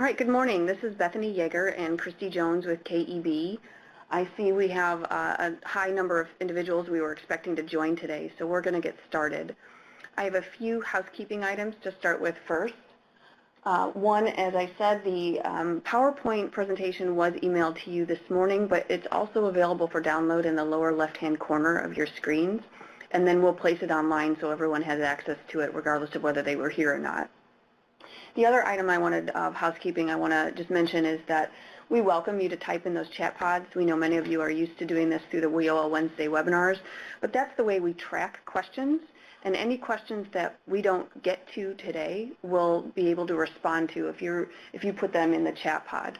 All right, good morning. This is Bethany Yeager and Christy Jones with KEB. I see we have a high number of individuals we were expecting to join today, so we're going to get started. I have a few housekeeping items to start with first. One, as I said, the PowerPoint presentation was emailed to you this morning, but it's also available for download in the lower left-hand corner of your screens, and then we'll place it online so everyone has access to it regardless of whether they were here or not. The other item of housekeeping I want to just mention is that we welcome you to type in those chat pods. We know many of you are used to doing this through the WIOA Wednesday webinars, but that's the way we track questions, and any questions that we don't get to today, we'll be able to respond to if you put them in the chat pod.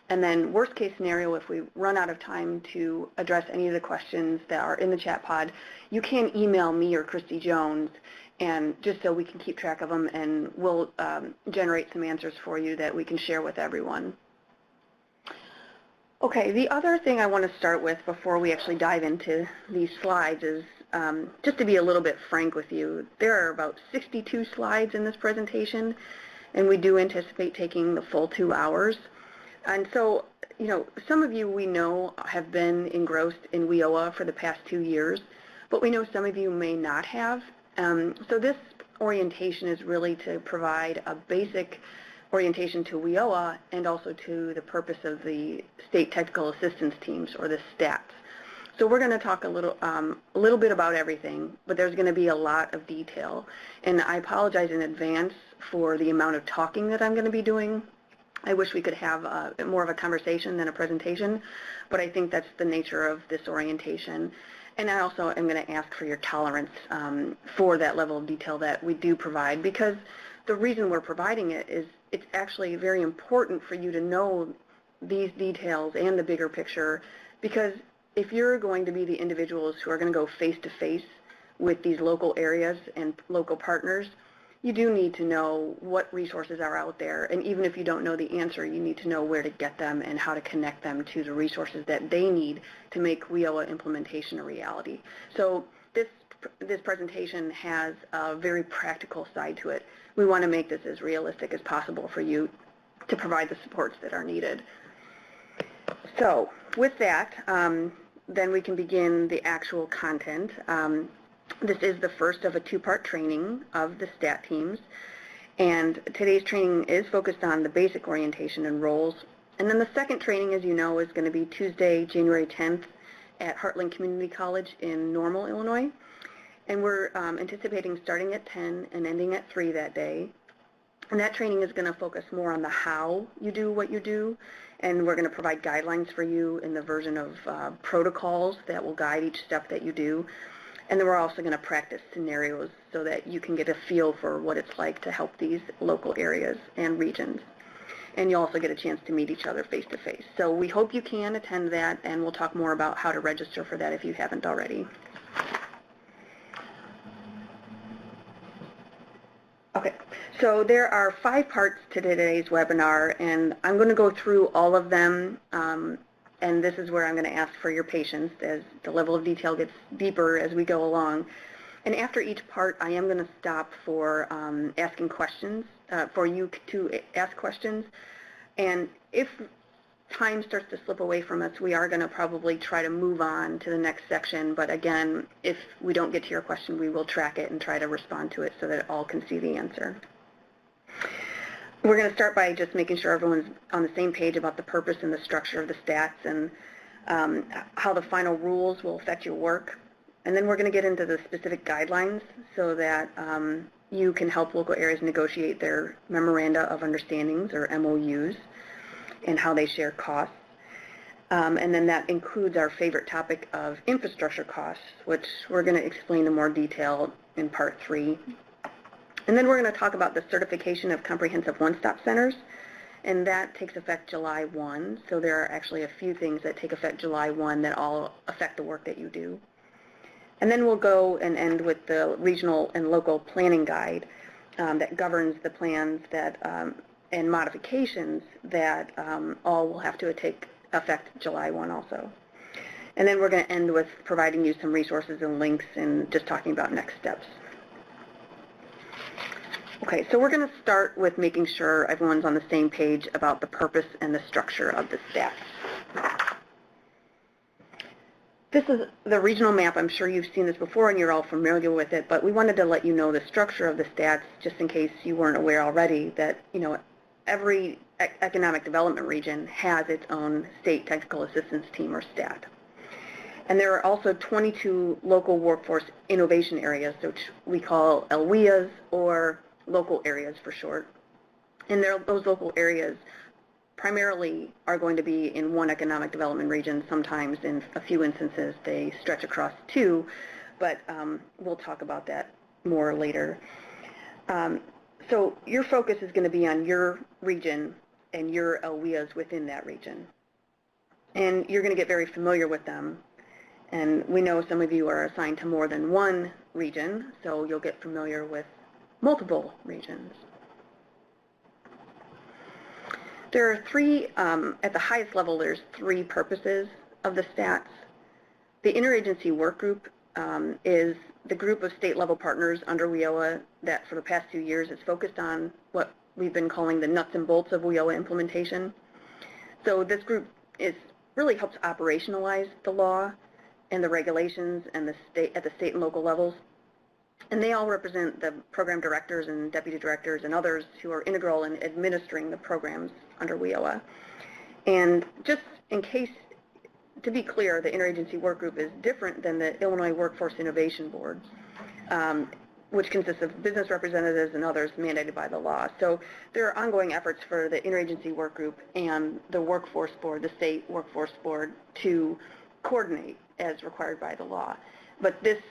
And then worst case scenario, if we run out of time to address any of the questions that are in the chat pod, you can email me or Christy Jones, and just so we can keep track of them, and we'll generate some answers for you that we can share with everyone. Okay, the other thing I want to start with before we actually dive into these slides is just to be a little bit frank with you. There are about 62 slides in this presentation, and we do anticipate taking the full 2 hours. And so, you know, some of you we know have been engrossed in WIOA for the past 2 years, but we know some of you may not have. So this orientation is really to provide a basic orientation to WIOA and also to the purpose of the State Technical Assistance Teams, or the STATs. So we're going to talk a little bit about everything, but there's going to be a lot of detail. And I apologize in advance for the amount of talking that I'm going to be doing. I wish we could have more of a conversation than a presentation, but I think that's the nature of this orientation. And I also am going to ask for your tolerance for that level of detail that we do provide, because the reason we're providing it is it's actually very important for you to know these details and the bigger picture, because if you're going to be the individuals who are going to go face-to-face with these local areas and local partners, you do need to know what resources are out there, and even if you don't know the answer, you need to know where to get them and how to connect them to the resources that they need to make WIOA implementation a reality. So this presentation has a very practical side to it. We want to make this as realistic as possible for you to provide the supports that are needed. So with that, then we can begin the actual content. This is the first of a 2-part training of the STAT teams, and today's training is focused on the basic orientation and roles. And then the second training, as you know, is going to be Tuesday, January 10th at Heartland Community College in Normal, Illinois. And we're anticipating starting at 10 and ending at 3 that day. And that training is going to focus more on the how you do what you do, and we're going to provide guidelines for you in the version of protocols that will guide each step that you do. And then we're also going to practice scenarios so that you can get a feel for what it's like to help these local areas and regions. And you'll also get a chance to meet each other face-to-face. So we hope you can attend that, and we'll talk more about how to register for that if you haven't already. Okay, so there are 5 parts to today's webinar, and I'm going to go through all of them. And this is where I'm going to ask for your patience as the level of detail gets deeper as we go along. And after each part, I am going to stop for asking questions, for you to ask questions. And if time starts to slip away from us, we are going to probably try to move on to the next section. But again, if we don't get to your question, we will track it and try to respond to it so that all can see the answer. We're going to start by just making sure everyone's on the same page about the purpose and the structure of the stats and how the final rules will affect your work. And then we're going to get into the specific guidelines so that you can help local areas negotiate their Memoranda of Understandings, or MOUs, and how they share costs. And then that includes our favorite topic of infrastructure costs, which we're going to explain in more detail in Part 3. And then we're going to talk about the certification of comprehensive one-stop centers, and that takes effect July 1. So there are actually a few things that take effect July 1 that all affect the work that you do. And then we'll go and end with the regional and local planning guide that governs the plans that and modifications that all will have to take effect July 1 also. And then we're going to end with providing you some resources and links and just talking about next steps. Okay, so we're going to start with making sure everyone's on the same page about the purpose and the structure of the stats. This is the regional map. I'm sure you've seen this before and you're all familiar with it, but we wanted to let you know the structure of the stats just in case you weren't aware already that, every economic development region has its own state technical assistance team or STAT. And there are also 22 local workforce innovation areas, which we call LWIAs or local areas for short. And those local areas primarily are going to be in one economic development region. Sometimes in a few instances they stretch across two, but we'll talk about that more later. So your focus is going to be on your region and your LWIAs within that region. And you're going to get very familiar with them. And we know some of you are assigned to more than one region, so you'll get familiar with multiple regions. There are three, at the highest level, there's three purposes of the stats. The Interagency Workgroup is the group of state-level partners under WIOA that for the past 2 years is focused on what we've been calling the nuts and bolts of WIOA implementation. So this group really helps operationalize the law and the regulations and at the state and local levels. And they all represent the program directors and deputy directors and others who are integral in administering the programs under WIOA. And just in case, to be clear, the Interagency Workgroup is different than the Illinois Workforce Innovation Board, which consists of business representatives and others mandated by the law. So there are ongoing efforts for the Interagency Workgroup and the Workforce Board, the State Workforce Board, to coordinate as required by the law. But this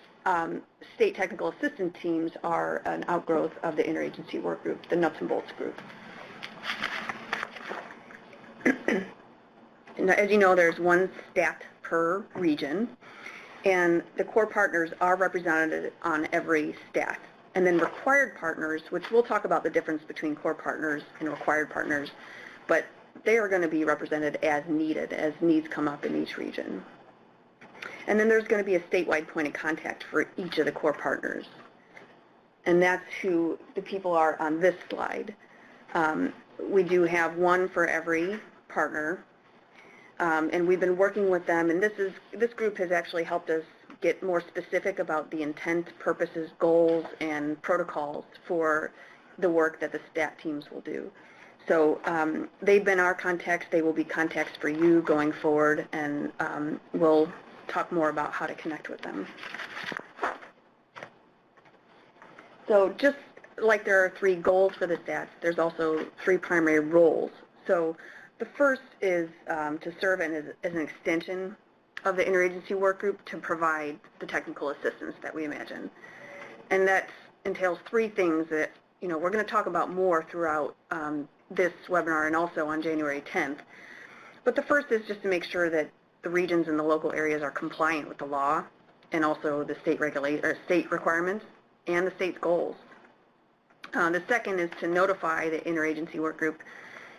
state technical assistance teams are an outgrowth of the Interagency Workgroup, the nuts and bolts group. And as you know, there's one STAT per region, and the core partners are represented on every STAT. And then required partners, which we'll talk about the difference between core partners and required partners, but they are going to be represented as needed, as needs come up in each region. And then there's going to be a statewide point of contact for each of the core partners. And that's who the people are on this slide. We do have one for every partner. And we've been working with them, and this group has actually helped us get more specific about the intent, purposes, goals, and protocols for the work that the STAT teams will do. So they've been our contacts. They will be contacts for you going forward, and we'll talk more about how to connect with them. So just like there are three goals for the stats, there's also three primary roles. So the first is to serve as an extension of the Interagency Workgroup to provide the technical assistance that we imagine. And that entails three things that we're going to talk about more throughout this webinar and also on January 10th. But the first is just to make sure that the regions and the local areas are compliant with the law and also the state requirements and the state's goals. The second is to notify the Interagency Workgroup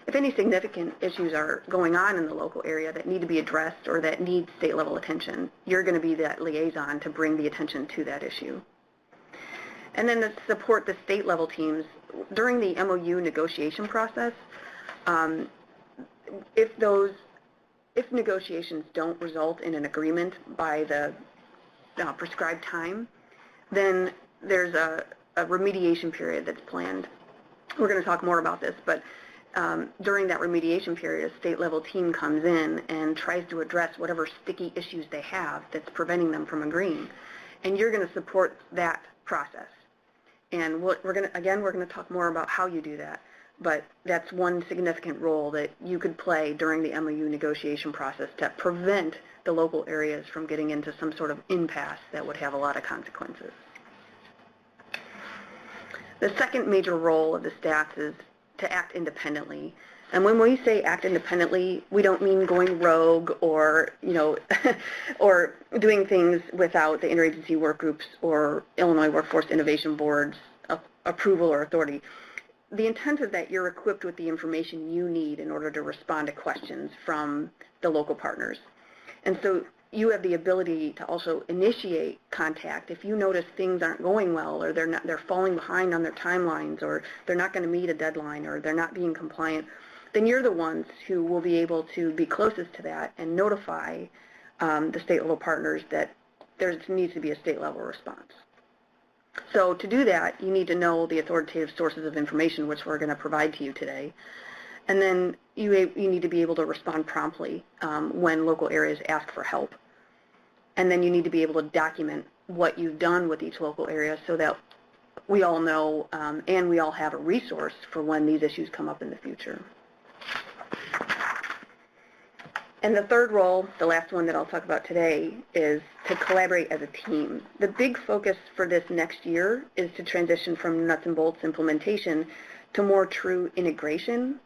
if any significant issues are going on in the local area that need to be addressed or that need state-level attention. You're going to be that liaison to bring the attention to that issue. And then to support the state-level teams during the MOU negotiation process. If negotiations don't result in an agreement by the prescribed time, then there's a remediation period that's planned. We're going to talk more about this, but during that remediation period, a state-level team comes in and tries to address whatever sticky issues they have that's preventing them from agreeing. And you're going to support that process. And we're going to talk more about how you do that. But that's one significant role that you could play during the MOU negotiation process to prevent the local areas from getting into some sort of impasse that would have a lot of consequences. The second major role of the staff is to act independently. And when we say act independently, we don't mean going rogue or, or doing things without the Interagency Workgroups or Illinois Workforce Innovation Board's approval or authority. The intent is that you're equipped with the information you need in order to respond to questions from the local partners. And so you have the ability to also initiate contact. If you notice things aren't going well, or they're falling behind on their timelines, or they're not going to meet a deadline, or they're not being compliant, then you're the ones who will be able to be closest to that and notify the state level partners that there needs to be a state level response. So to do that, you need to know the authoritative sources of information, which we're going to provide to you today. And then you need to be able to respond promptly when local areas ask for help. And then you need to be able to document what you've done with each local area so that we all know and we all have a resource for when these issues come up in the future. And the third role, the last one that I'll talk about today, is to collaborate as a team. The big focus for this next year is to transition from nuts and bolts implementation to more true integration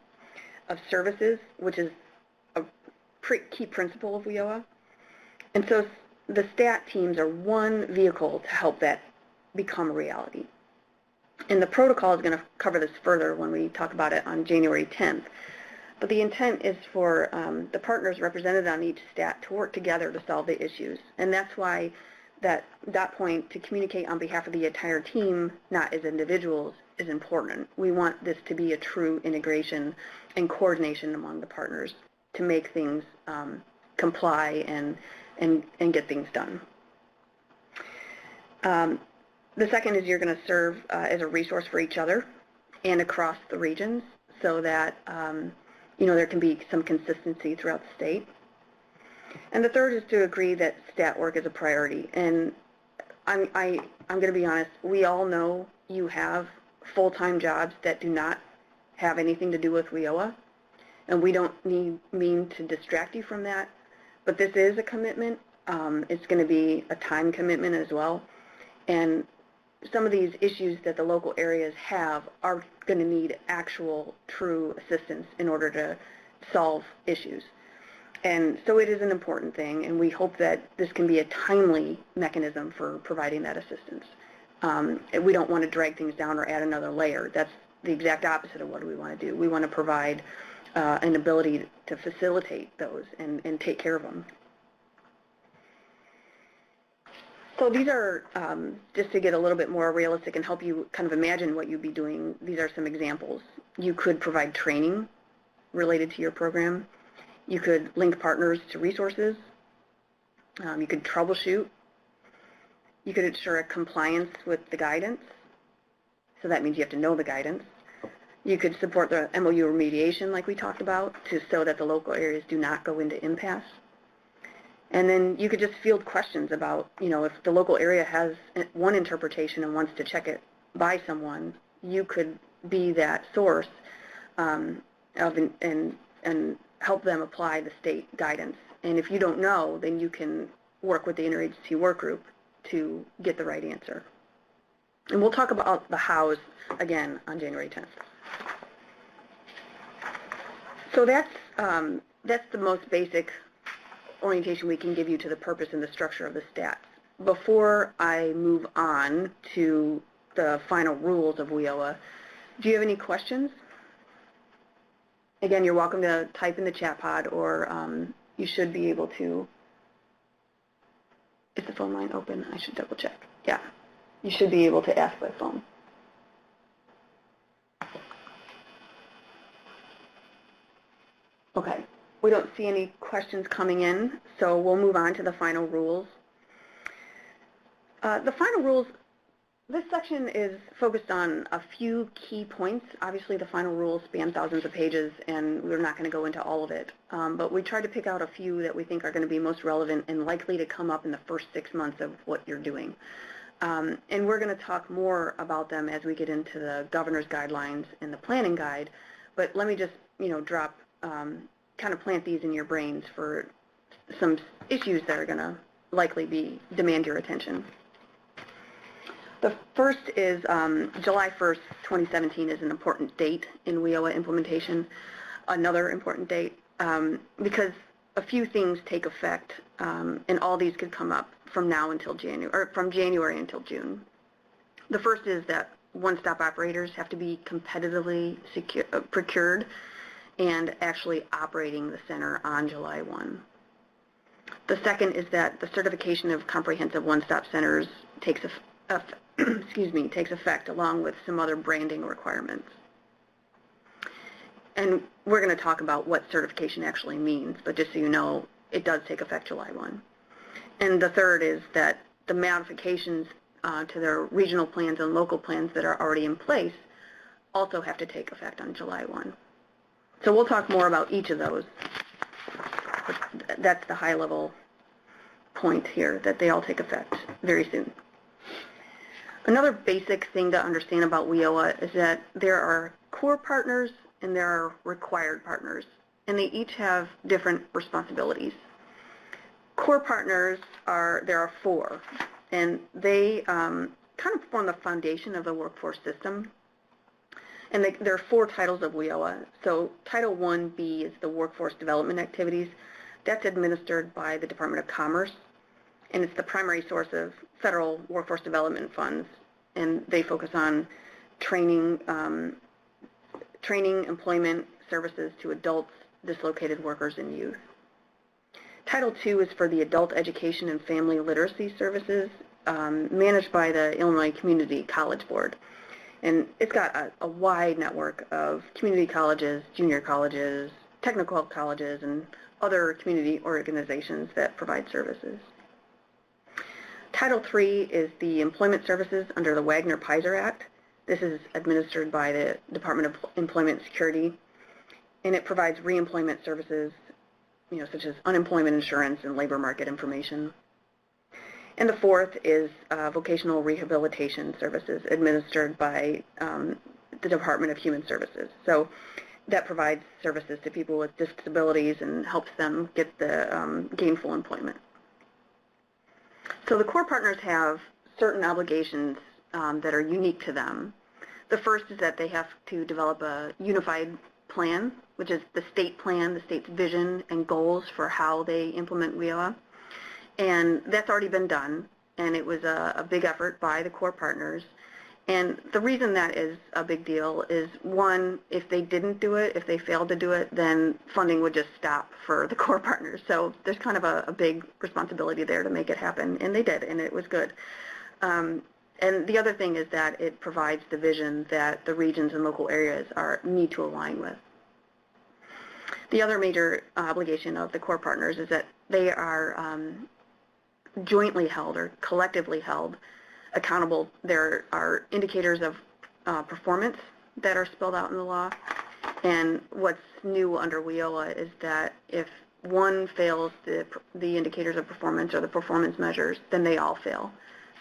of services, which is a key principle of WIOA. And so the STAT teams are one vehicle to help that become a reality. And the protocol is going to cover this further when we talk about it on January 10th. But the intent is for the partners represented on each STAT to work together to solve the issues. And that's why that point to communicate on behalf of the entire team, not as individuals, is important. We want this to be a true integration and coordination among the partners to make things comply and get things done. The second is you're going to serve as a resource for each other and across the regions so that there can be some consistency throughout the state. And the third is to agree that STAT work is a priority. And I'm going to be honest, we all know you have full-time jobs that do not have anything to do with WIOA, and we don't mean to distract you from that, but this is a commitment. It's going to be a time commitment as well, and some of these issues that the local areas have are going to need actual, true assistance in order to solve issues. And so it is an important thing, and we hope that this can be a timely mechanism for providing that assistance. We don't want to drag things down or add another layer. That's the exact opposite of what we want to do. We want to provide an ability to facilitate those and take care of them. So these are, just to get a little bit more realistic and help you kind of imagine what you'd be doing, these are some examples. You could provide training related to your program. You could link partners to resources. You could troubleshoot. You could ensure a compliance with the guidance. So that means you have to know the guidance. You could support the MOU remediation like we talked about so that the local areas do not go into impasse. And then you could just field questions about, if the local area has one interpretation and wants to check it by someone, you could be that source and help them apply the state guidance. And if you don't know, then you can work with the Interagency Workgroup to get the right answer. And we'll talk about the hows again on January 10th. So that's the most basic orientation we can give you to the purpose and the structure of the stats. Before I move on to the final rules of WIOA, do you have any questions? Again, you're welcome to type in the chat pod, or you should be able to. Is the phone line open? I should double check. Yeah, you should be able to ask by phone. Okay, we don't see any questions coming in, so we'll move on to the final rules. The final rules, this section is focused on a few key points. Obviously, the final rules span thousands of pages, and we're not going to go into all of it. But we tried to pick out a few that we think are going to be most relevant and likely to come up in the first 6 months of what you're doing. And we're going to talk more about them as we get into the governor's guidelines and the planning guide. But let me just, drop, kind of plant these in your brains for some issues that are going to likely demand your attention. The first is July 1st, 2017 is an important date in WIOA implementation, another important date, because a few things take effect, and all these could come up from now until January, or from January until June. The first is that OneStop Operators have to be competitively procured and actually operating the center on July 1. The second is that the certification of comprehensive one-stop centers takes effect along with some other branding requirements. And we're going to talk about what certification actually means, but just so you know, it does take effect July 1. And the third is that the modifications to their regional plans and local plans that are already in place also have to take effect on July 1. So we'll talk more about each of those. That's the high-level point here, that they all take effect very soon. Another basic thing to understand about WIOA is that there are core partners and there are required partners, and they each have different responsibilities. Core partners there are 4, and they kind of form the foundation of the workforce system. And there are 4 titles of WIOA. So Title 1B is the workforce development activities. That's administered by the Department of Commerce, and it's the primary source of federal workforce development funds, and they focus on training, employment services to adults, dislocated workers, and youth. Title II is for the Adult Education and Family Literacy Services, managed by the Illinois Community College Board. And it's got a wide network of community colleges, junior colleges, technical colleges, and other community organizations that provide services. Title III is the employment services under the Wagner-Pizer Act. This is administered by the Department of Employment and Security, and it provides reemployment services, such as unemployment insurance and labor market information. And the fourth is vocational rehabilitation services administered by the Department of Human Services. So that provides services to people with disabilities and helps them get the gainful employment. So the core partners have certain obligations that are unique to them. The first is that they have to develop a unified plan, which is the state plan, the state's vision and goals for how they implement WIOA. And that's already been done, and it was a big effort by the core partners. And the reason that is a big deal is, one, if they didn't do it, if they failed to do it, then funding would just stop for the core partners. So there's kind of a big responsibility there to make it happen, and they did, and it was good. And the other thing is that it provides the vision that the regions and local areas need to align with. The other major obligation of the core partners is that they are jointly held or collectively held accountable. There are indicators of performance that are spelled out in the law, and what's new under WIOA is that if one fails the indicators of performance or the performance measures, then they all fail.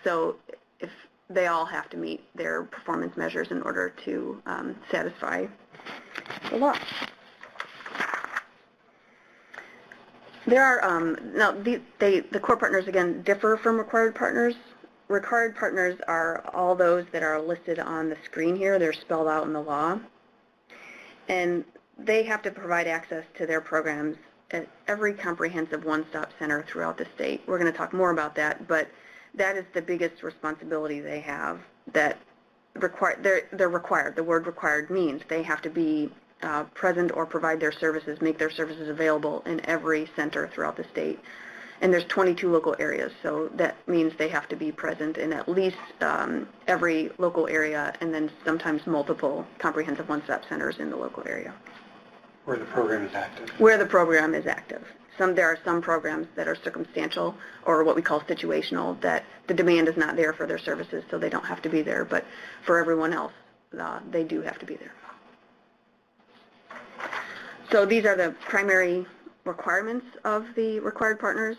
So if they all have to meet their performance measures in order to satisfy the law. There are, now the core partners, again, differ from required partners. Required partners are all those that are listed on the screen here. They're spelled out in the law. And they have to provide access to their programs at every comprehensive one-stop center throughout the state. We're going to talk more about that, but that is the biggest responsibility they have. That they're required. The word required means they have to be present or provide their services, make their services available in every center throughout the state. And there's 22 local areas, so that means they have to be present in at least every local area, and then sometimes multiple comprehensive one-stop centers in the local area. Where the program is active. Where the program is active. There are some programs that are circumstantial, or what we call situational, that the demand is not there for their services, so they don't have to be there. But for everyone else, they do have to be there. So these are the primary requirements of the required partners.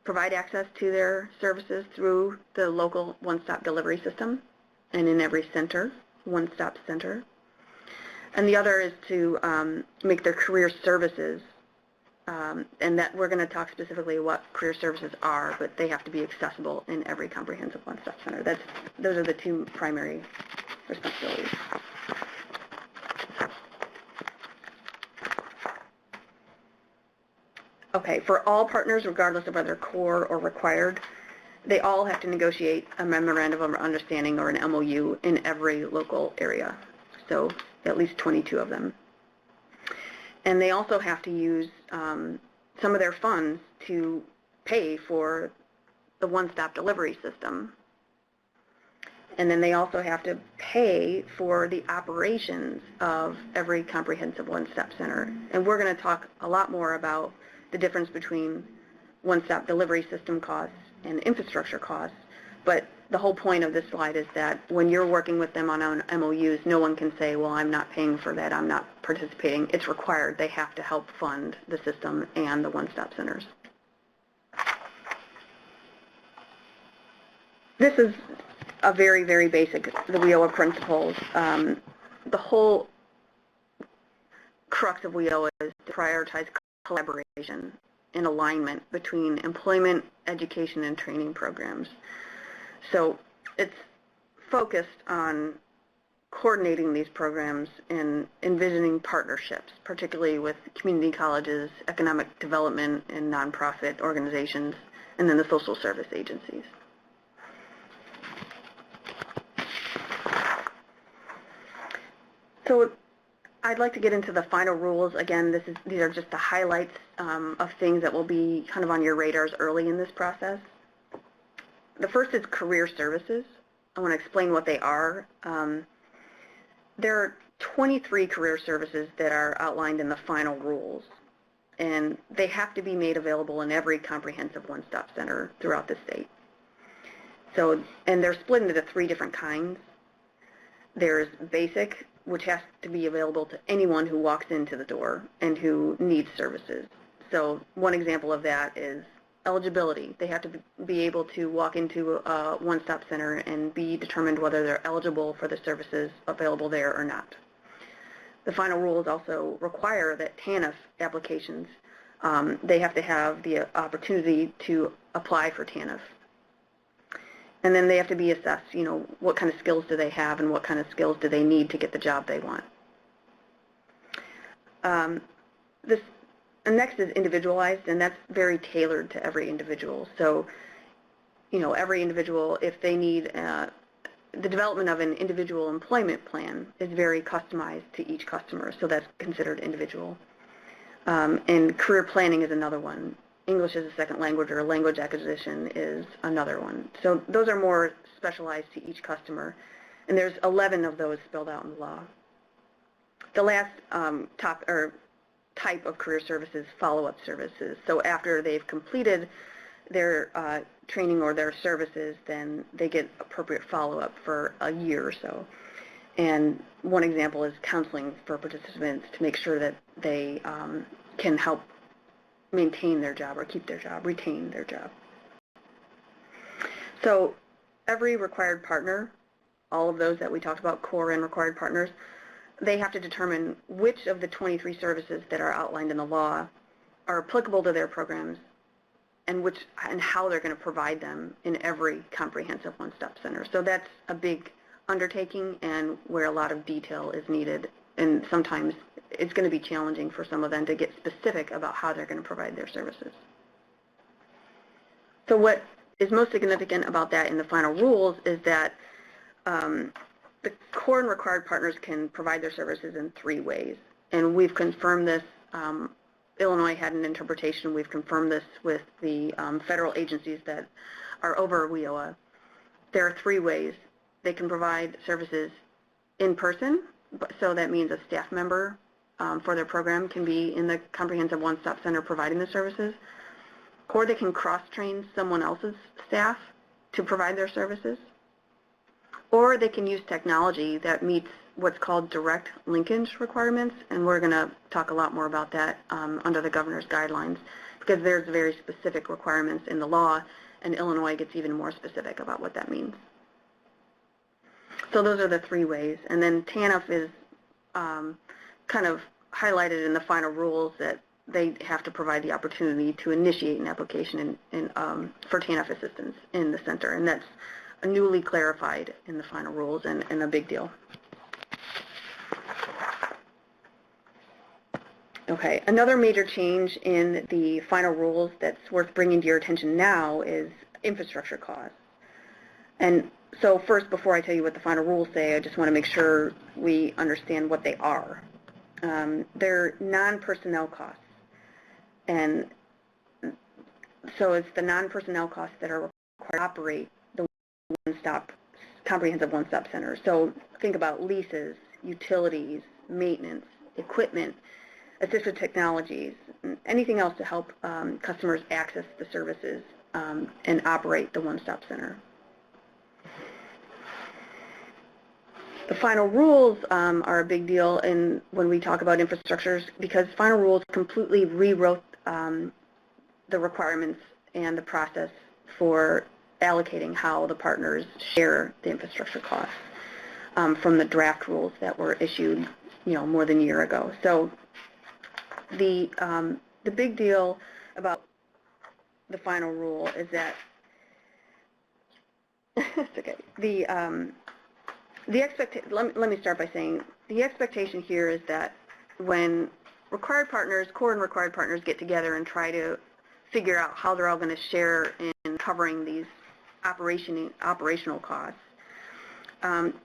Provide access to their services through the local one-stop delivery system, and in every center, one-stop center. And the other is to make their career services, and that we're going to talk specifically what career services are, but they have to be accessible in every comprehensive one-stop center. Those are the two primary responsibilities. Okay, for all partners, regardless of whether core or required, they all have to negotiate a memorandum of understanding or an MOU in every local area, so at least 22 of them. And they also have to use some of their funds to pay for the one-stop delivery system. And then they also have to pay for the operations of every comprehensive one-stop center. And we're going to talk a lot more about the difference between one-stop delivery system costs and infrastructure costs. But the whole point of this slide is that when you're working with them on MOUs, no one can say, well, I'm not paying for that, I'm not participating. It's required. They have to help fund the system and the one-stop centers. This is a very, very basic, the WIOA principles. The whole crux of WIOA is to prioritize collaboration and alignment between employment, education, and training programs. So it's focused on coordinating these programs and envisioning partnerships, particularly with community colleges, economic development, and nonprofit organizations, and then the social service agencies. So I'd like to get into the final rules. Again, these are just the highlights of things that will be kind of on your radars early in this process. The first is career services. I want to explain what they are. There are 23 career services that are outlined in the final rules, and they have to be made available in every comprehensive one-stop center throughout the state. So, and they're split into 3 different kinds. There's basic, which has to be available to anyone who walks into the door and who needs services. So one example of that is eligibility. They have to be able to walk into a one-stop center and be determined whether they're eligible for the services available there or not. The final rules also require that TANF applications, they have to have the opportunity to apply for TANF. And then they have to be assessed, you know, what kind of skills do they have and what kind of skills do they need to get the job they want. And next is individualized, and that's very tailored to every individual. So, you know, every individual, if they need, the development of an individual employment plan is very customized to each customer, so that's considered individual. And career planning is another one. English as a second language or language acquisition is another one. So those are more specialized to each customer, and there's 11 of those spelled out in the law. The last type of career services, follow-up services. So after they've completed their training or their services, then they get appropriate follow-up for a year or so. And one example is counseling for participants to make sure that they can help maintain their job or keep their job, retain their job. So every required partner, all of those that we talked about, core and required partners, they have to determine which of the 23 services that are outlined in the law are applicable to their programs and how they're going to provide them in every comprehensive one-stop center. So that's a big undertaking and where a lot of detail is needed, and sometimes it's going to be challenging for some of them to get specific about how they're going to provide their services. So what is most significant about that in the final rules is that the core and required partners can provide their services in 3 ways. And we've confirmed this. Illinois had an interpretation. We've confirmed this with the federal agencies that are over WIOA. There are 3 ways. They can provide services in person, so that means a staff member for their program can be in the comprehensive one-stop center providing the services, or they can cross-train someone else's staff to provide their services, or they can use technology that meets what's called direct linkage requirements, and we're going to talk a lot more about that under the governor's guidelines, because there's very specific requirements in the law, and Illinois gets even more specific about what that means. So those are the 3 ways. And then TANF is kind of highlighted in the final rules that they have to provide the opportunity to initiate an application for TANF assistance in the center, and that's newly clarified in the final rules and a big deal. Okay, another major change in the final rules that's worth bringing to your attention now is infrastructure costs. And so first, before I tell you what the final rules say, I just want to make sure we understand what they are. They're non-personnel costs, and So it's the non-personnel costs that are required to operate the comprehensive one-stop center. So think about leases, utilities, maintenance, equipment, assistive technologies, anything else to help customers access the services and operate the one-stop center. The final rules are a big deal when we talk about infrastructures, because final rules completely rewrote the requirements and the process for allocating how the partners share the infrastructure costs from the draft rules that were issued, more than a year ago. So the big deal about the final rule is that it's okay. Let me start by saying the expectation here is that when core and required partners get together and try to figure out how they're all going to share in covering these operational costs,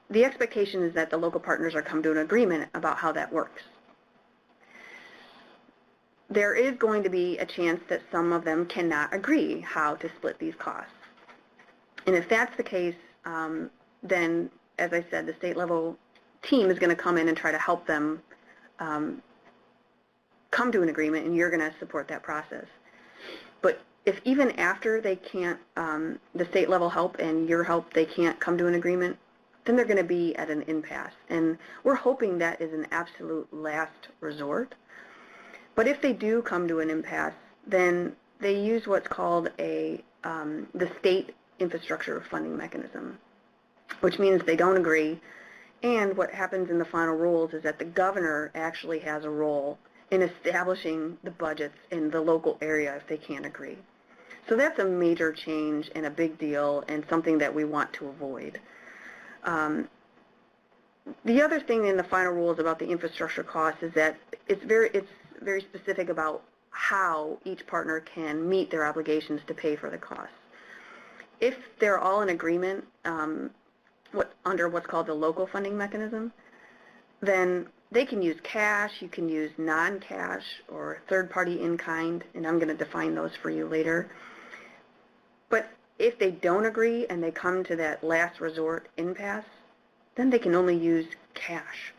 the expectation is that the local partners are come to an agreement about how that works. There is going to be a chance that some of them cannot agree how to split these costs. And if that's the case, then, as I said, the state level team is going to come in and try to help them come to an agreement, and you're going to support that process. But if even after they can't, the state level help and your help, they can't come to an agreement, then they're going to be at an impasse. And we're hoping that is an absolute last resort. But if they do come to an impasse, then they use what's called the state infrastructure funding mechanism, which means they don't agree. And what happens in the final rules is that the governor actually has a role in establishing the budgets in the local area if they can't agree. So that's a major change and a big deal and something that we want to avoid. The other thing in the final rules about the infrastructure costs is that it's very specific about how each partner can meet their obligations to pay for the costs. If they're all in agreement under what's called the local funding mechanism, then they can use cash, you can use non-cash or third-party in-kind, and I'm going to define those for you later. But if they don't agree and they come to that last resort impasse, then they can only use cash.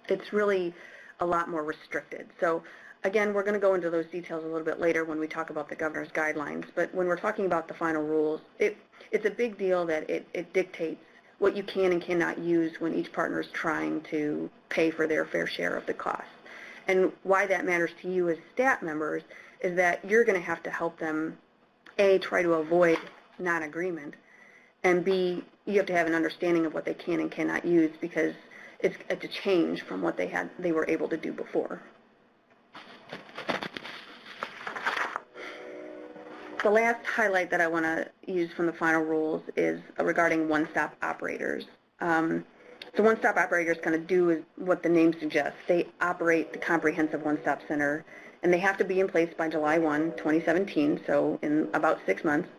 It's really a lot more restricted. So again, we're going to go into those details a little bit later when we talk about the governor's guidelines, but when we're talking about the final rules, it's a big deal that it dictates what you can and cannot use when each partner is trying to pay for their fair share of the cost. And why that matters to you as staff members is that you're going to have to help them, A, try to avoid non-agreement, and B, you have to have an understanding of what they can and cannot use, because it's a change from what they were able to do before. The last highlight that I want to use from the final rules is regarding one-stop operators. So one-stop operators kind of do what the name suggests. They operate the comprehensive one-stop center, and they have to be in place by July 1, 2017, so in about 6 months.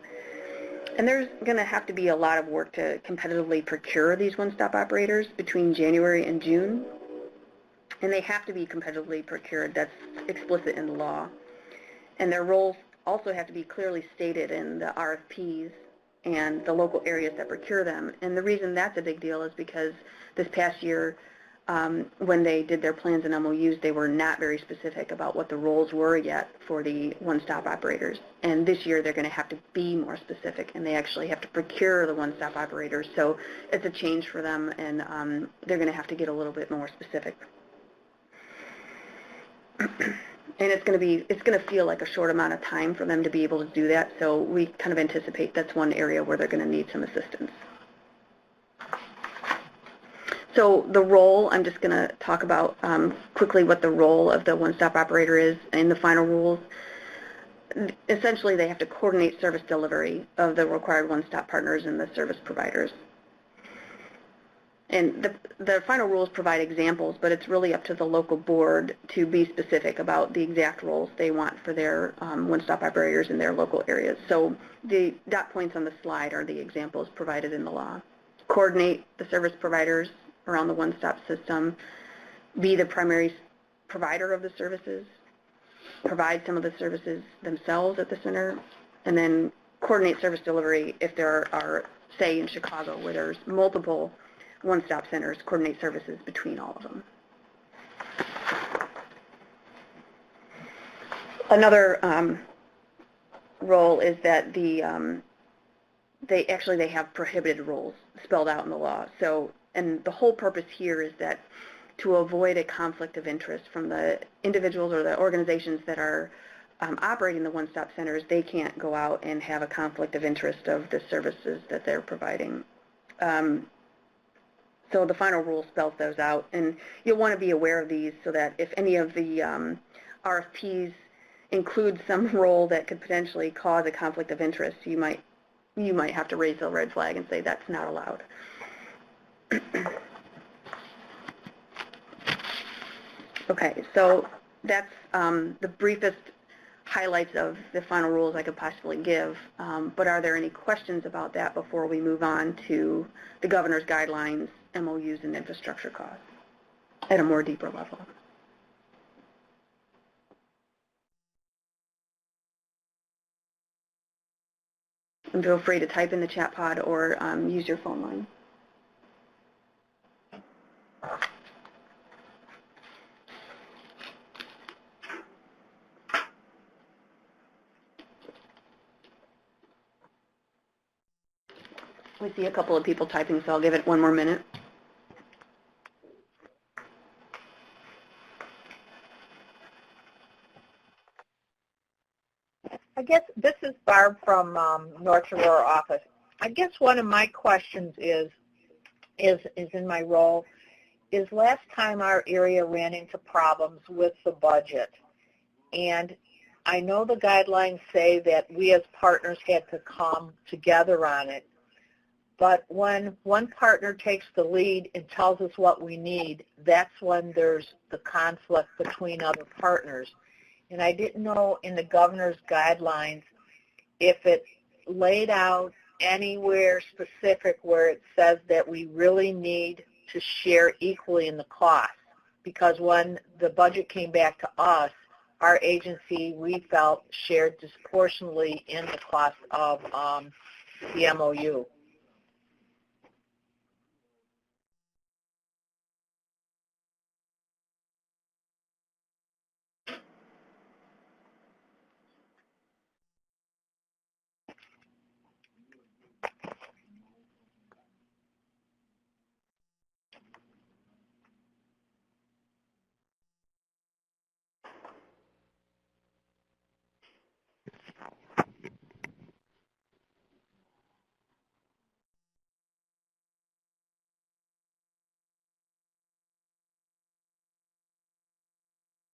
And there's going to have to be a lot of work to competitively procure these one-stop operators between January and June. And they have to be competitively procured. That's explicit in the law. And their roles also have to be clearly stated in the RFPs and the local areas that procure them. And the reason that's a big deal is because this past year, when they did their plans and MOUs, they were not very specific about what the roles were yet for the one-stop operators. And this year they're going to have to be more specific, and they actually have to procure the one-stop operators. So it's a change for them, and they're going to have to get a little bit more specific. And it's going to feel like a short amount of time for them to be able to do that. So we kind of anticipate that's one area where they're going to need some assistance. So the role, I'm just going to talk about quickly what the role of the one-stop operator is in the final rules. Essentially, they have to coordinate service delivery of the required one-stop partners and the service providers. And the final rules provide examples, but it's really up to the local board to be specific about the exact roles they want for their one-stop operators in their local areas. So the dot points on the slide are the examples provided in the law. Coordinate the service providers around the one-stop system, be the primary provider of the services, provide some of the services themselves at the center, and then coordinate service delivery if there are, say, in Chicago, where there's multiple one-stop centers, coordinate services between all of them. Another role is that they have prohibited roles spelled out in the law. So, and the whole purpose here is that to avoid a conflict of interest from the individuals or the organizations that are operating the one-stop centers, they can't go out and have a conflict of interest of the services that they're providing. So the final rule spells those out, and you'll want to be aware of these so that if any of the RFPs include some role that could potentially cause a conflict of interest, you might have to raise the red flag and say that's not allowed. Okay, so that's the briefest highlights of the final rules I could possibly give, but are there any questions about that before we move on to the governor's guidelines, MOUs, and infrastructure costs at a more deeper level? And feel free to type in the chat pod or use your phone line. We see a couple of people typing, so I'll give it one more minute. I guess this is Barb from North Aurora office. I guess one of my questions is in my role, is last time our area ran into problems with the budget. And I know the guidelines say that we as partners had to come together on it. But when one partner takes the lead and tells us what we need, that's when there's the conflict between other partners. And I didn't know in the governor's guidelines if it laid out anywhere specific where it says that we really need to share equally in the cost. Because when the budget came back to us, our agency, we felt, shared disproportionately in the cost of the MOU.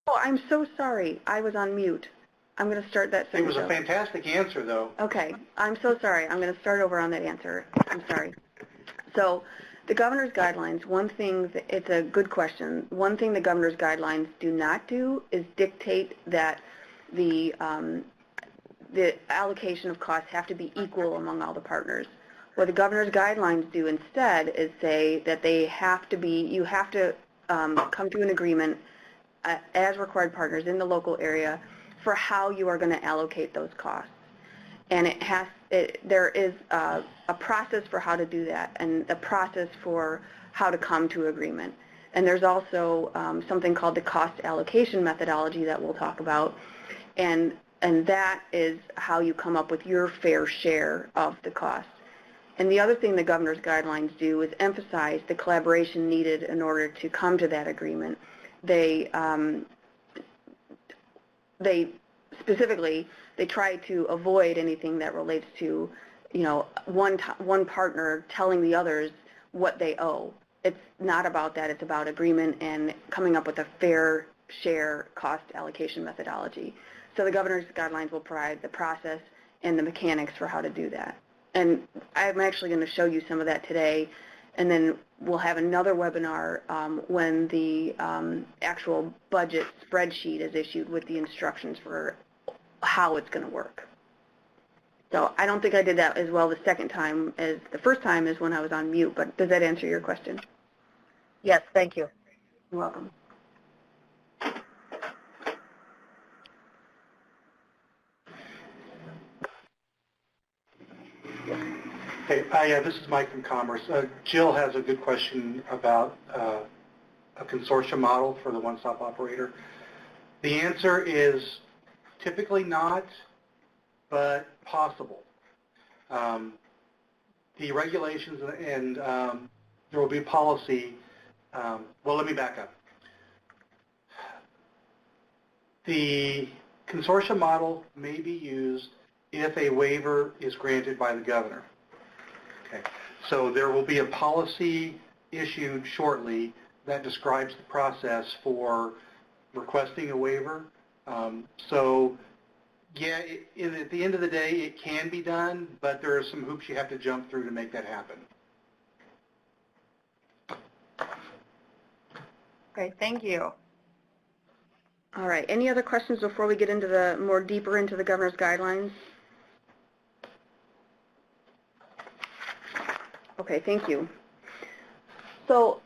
Oh, I'm so sorry. I was on mute. I'm going to start that It sentence was a over. fantastic answer, though. Okay, I'm so sorry. I'm going to start over on that answer. I'm sorry. So the governor's guidelines, one thing, it's a good question. One thing the governor's guidelines do not do is dictate that the allocation of costs have to be equal among all the partners. What the governor's guidelines do instead is say that they have to be, you have to come to an agreement as required partners in the local area for how you are going to allocate those costs. And there is a process for how to do that and a process for how to come to agreement. And there's also something called the cost allocation methodology that we'll talk about. And that is how you come up with your fair share of the cost. And the other thing the governor's guidelines do is emphasize the collaboration needed in order to come to that agreement. They specifically, they try to avoid anything that relates to, one partner telling the others what they owe. It's not about that. It's about agreement and coming up with a fair share cost allocation methodology. So the governor's guidelines will provide the process and the mechanics for how to do that. And I'm actually going to show you some of that today, and then we'll have another webinar when the actual budget spreadsheet is issued with the instructions for how it's going to work. So I don't think I did that as well the second time as the first time is when I was on mute, but does that answer your question? Yes, thank you. You're welcome. Okay, yeah, this is Mike from Commerce. Jill has a good question about a consortium model for the one-stop operator. The answer is typically not, but possible. The regulations and there will be policy. Well, let me back up. The consortium model may be used if a waiver is granted by the governor. Okay. So there will be a policy issued shortly that describes the process for requesting a waiver. So yeah, at the end of the day, it can be done, but there are some hoops you have to jump through to make that happen. Okay, thank you. All right, any other questions before we get into the more deeper into the governor's guidelines? Okay, thank you. So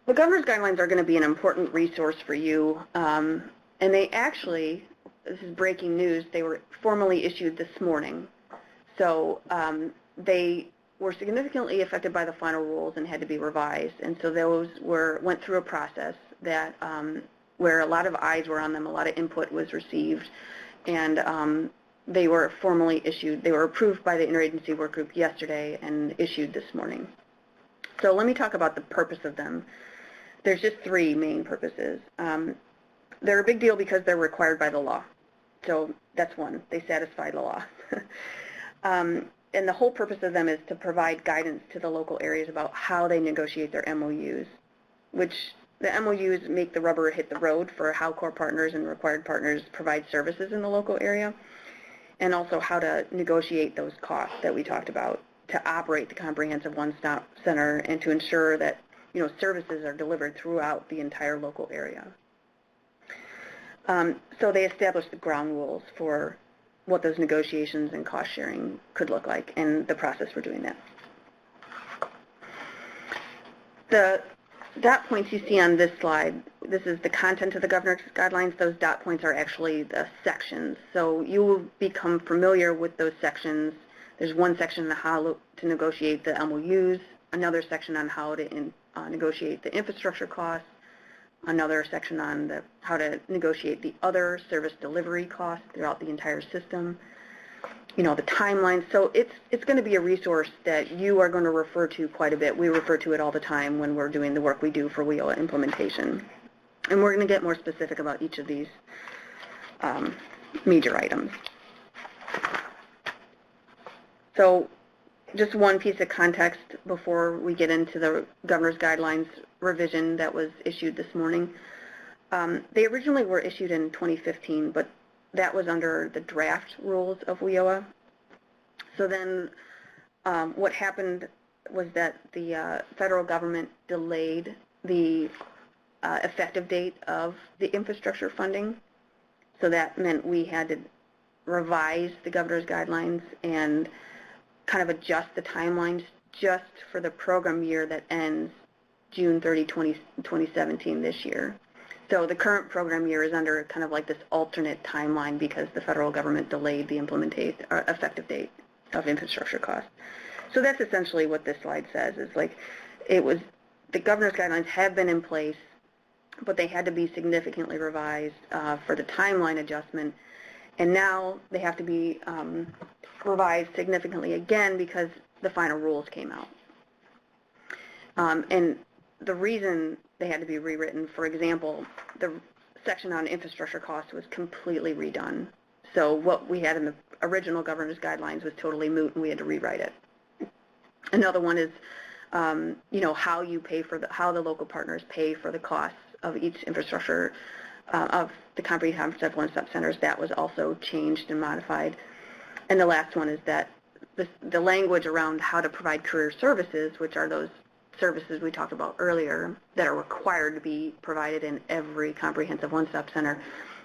the governor's guidelines are going to be an important resource for you, and they actually, this is breaking news, they were formally issued this morning. So they were significantly affected by the final rules and had to be revised, and so those went through a process that where a lot of eyes were on them, a lot of input was received, and they were formally issued. They were approved by the Interagency Workgroup yesterday and issued this morning. So let me talk about the purpose of them. There's just three main purposes. They're a big deal because they're required by the law. So that's one. They satisfy the law. And the whole purpose of them is to provide guidance to the local areas about how they negotiate their MOUs, which the MOUs make the rubber hit the road for how core partners and required partners provide services in the local area, and also how to negotiate those costs that we talked about to operate the comprehensive one-stop center and to ensure that services are delivered throughout the entire local area. So they established the ground rules for what those negotiations and cost sharing could look like and the process for doing that. The dot points you see on this slide, this is the content of the governor's guidelines. Those dot points are actually the sections. So you will become familiar with those sections. There's one section on how to negotiate the MOUs, another section on how to negotiate the infrastructure costs, another section on how to negotiate the other service delivery costs throughout the entire system, the timeline. So it's going to be a resource that you are going to refer to quite a bit. We refer to it all the time when we're doing the work we do for WIOA implementation. And we're going to get more specific about each of these major items. So just one piece of context before we get into the governor's guidelines revision that was issued this morning. They originally were issued in 2015, but that was under the draft rules of WIOA. So then what happened was that the federal government delayed the effective date of the infrastructure funding. So that meant we had to revise the governor's guidelines and kind of adjust the timelines just for the program year that ends June 30, 2017 this year. So the current program year is under kind of like this alternate timeline because the federal government delayed the effective date of infrastructure costs. So that's essentially what this slide says. Is like the governor's guidelines have been in place, but they had to be significantly revised for the timeline adjustment, and now they have to be revised significantly again because the final rules came out. And the reason they had to be rewritten, for example, the section on infrastructure costs was completely redone. So what we had in the original governor's guidelines was totally moot, and we had to rewrite it. Another one is, how you pay for how the local partners pay for the costs of each infrastructure of the comprehensive one-stop centers. That was also changed and modified. And the last one is that the language around how to provide career services, which are those services we talked about earlier that are required to be provided in every comprehensive one-stop center,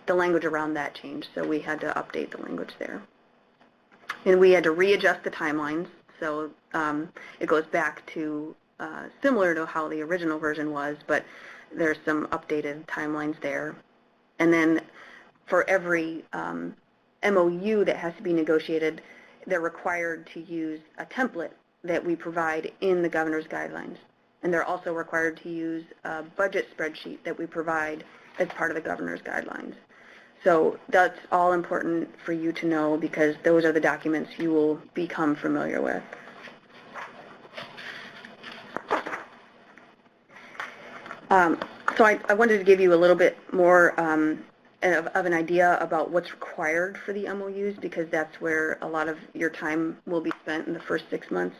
the language around that changed, so we had to update the language there. And we had to readjust the timelines, so it goes back to similar to how the original version was, but there's some updated timelines there. And then for every MOU that has to be negotiated, they're required to use a template that we provide in the governor's guidelines. And they're also required to use a budget spreadsheet that we provide as part of the governor's guidelines. So that's all important for you to know because those are the documents you will become familiar with. So I wanted to give you a little bit more of an idea about what's required for the MOUs because that's where a lot of your time will be spent in the first 6 months.